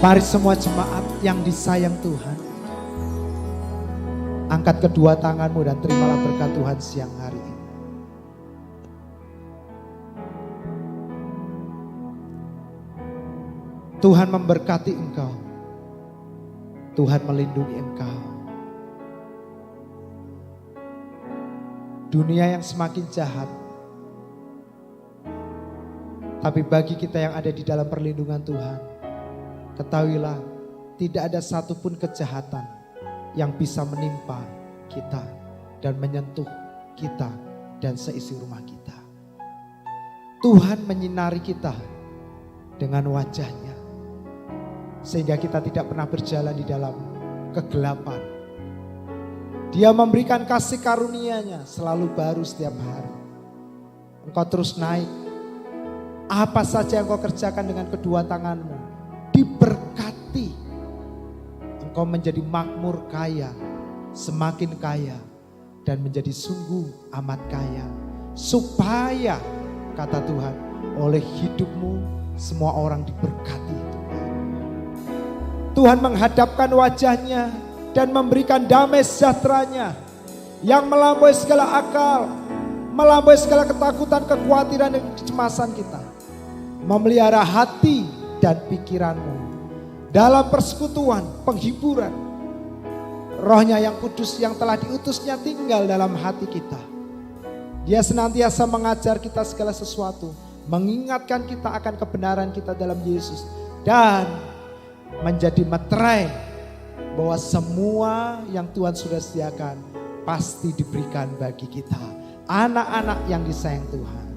Mari semua jemaat yang disayang Tuhan, angkat kedua tanganmu dan terimalah berkat Tuhan siang hari ini. Tuhan memberkati engkau. Tuhan melindungi engkau. Dunia yang semakin jahat, tapi bagi kita yang ada di dalam perlindungan Tuhan, ketahuilah tidak ada satupun kejahatan yang bisa menimpa kita dan menyentuh kita dan seisi rumah kita. Tuhan menyinari kita dengan wajah-Nya, sehingga kita tidak pernah berjalan di dalam kegelapan. Dia memberikan kasih karunia-Nya selalu baru setiap hari. Engkau terus naik. Apa saja yang kau kerjakan dengan kedua tanganmu diberkati. Engkau menjadi makmur kaya, semakin kaya, dan menjadi sungguh amat kaya. Supaya, kata Tuhan, oleh hidupmu semua orang diberkati. Tuhan menghadapkan wajah-Nya dan memberikan damai sejahtera-Nya yang melampaui segala akal, melampaui segala ketakutan, kekhawatiran dan kecemasan kita. Memelihara hati dan pikiranmu dalam persekutuan, penghiburan. Roh-Nya yang kudus yang telah diutus-Nya tinggal dalam hati kita. Dia senantiasa mengajar kita segala sesuatu, mengingatkan kita akan kebenaran kita dalam Yesus, dan menjadi meterai bahwa semua yang Tuhan sudah sediakan pasti diberikan bagi kita, anak-anak yang disayang Tuhan.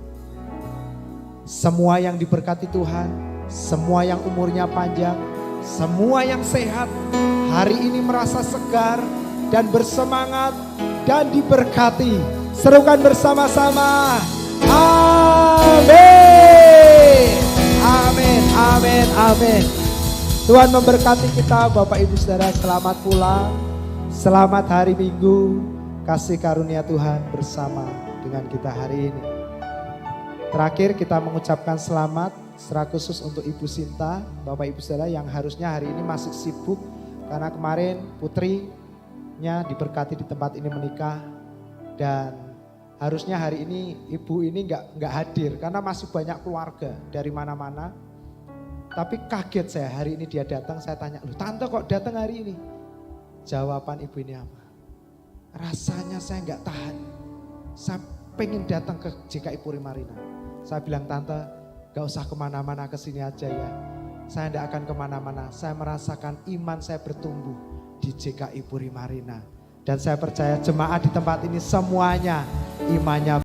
Semua yang diberkati Tuhan, semua yang umurnya panjang, semua yang sehat, hari ini merasa segar dan bersemangat dan diberkati. Serukan bersama-sama. Amin. Amin. Amin. Amin. Tuhan memberkati kita, Bapak Ibu Saudara, selamat pulang. Selamat hari Minggu. Kasih karunia Tuhan bersama dengan kita hari ini. Terakhir kita mengucapkan selamat secara khusus untuk Ibu Sinta, Bapak Ibu Saudara yang harusnya hari ini masih sibuk karena kemarin putrinya diberkati di tempat ini menikah, dan harusnya hari ini ibu ini nggak hadir karena masih banyak keluarga dari mana-mana. Tapi kaget saya hari ini dia datang, saya tanya, "Loh, Tante kok datang hari ini?" Jawaban ibu ini apa? "Rasanya saya nggak tahan. Saya pengen datang ke JKI Puri Marina. Saya bilang, tante gak usah kemana-mana, kesini aja ya. Saya tidak akan kemana-mana, saya merasakan iman saya bertumbuh di JKI Puri Marina. Dan saya percaya jemaat di tempat ini semuanya imannya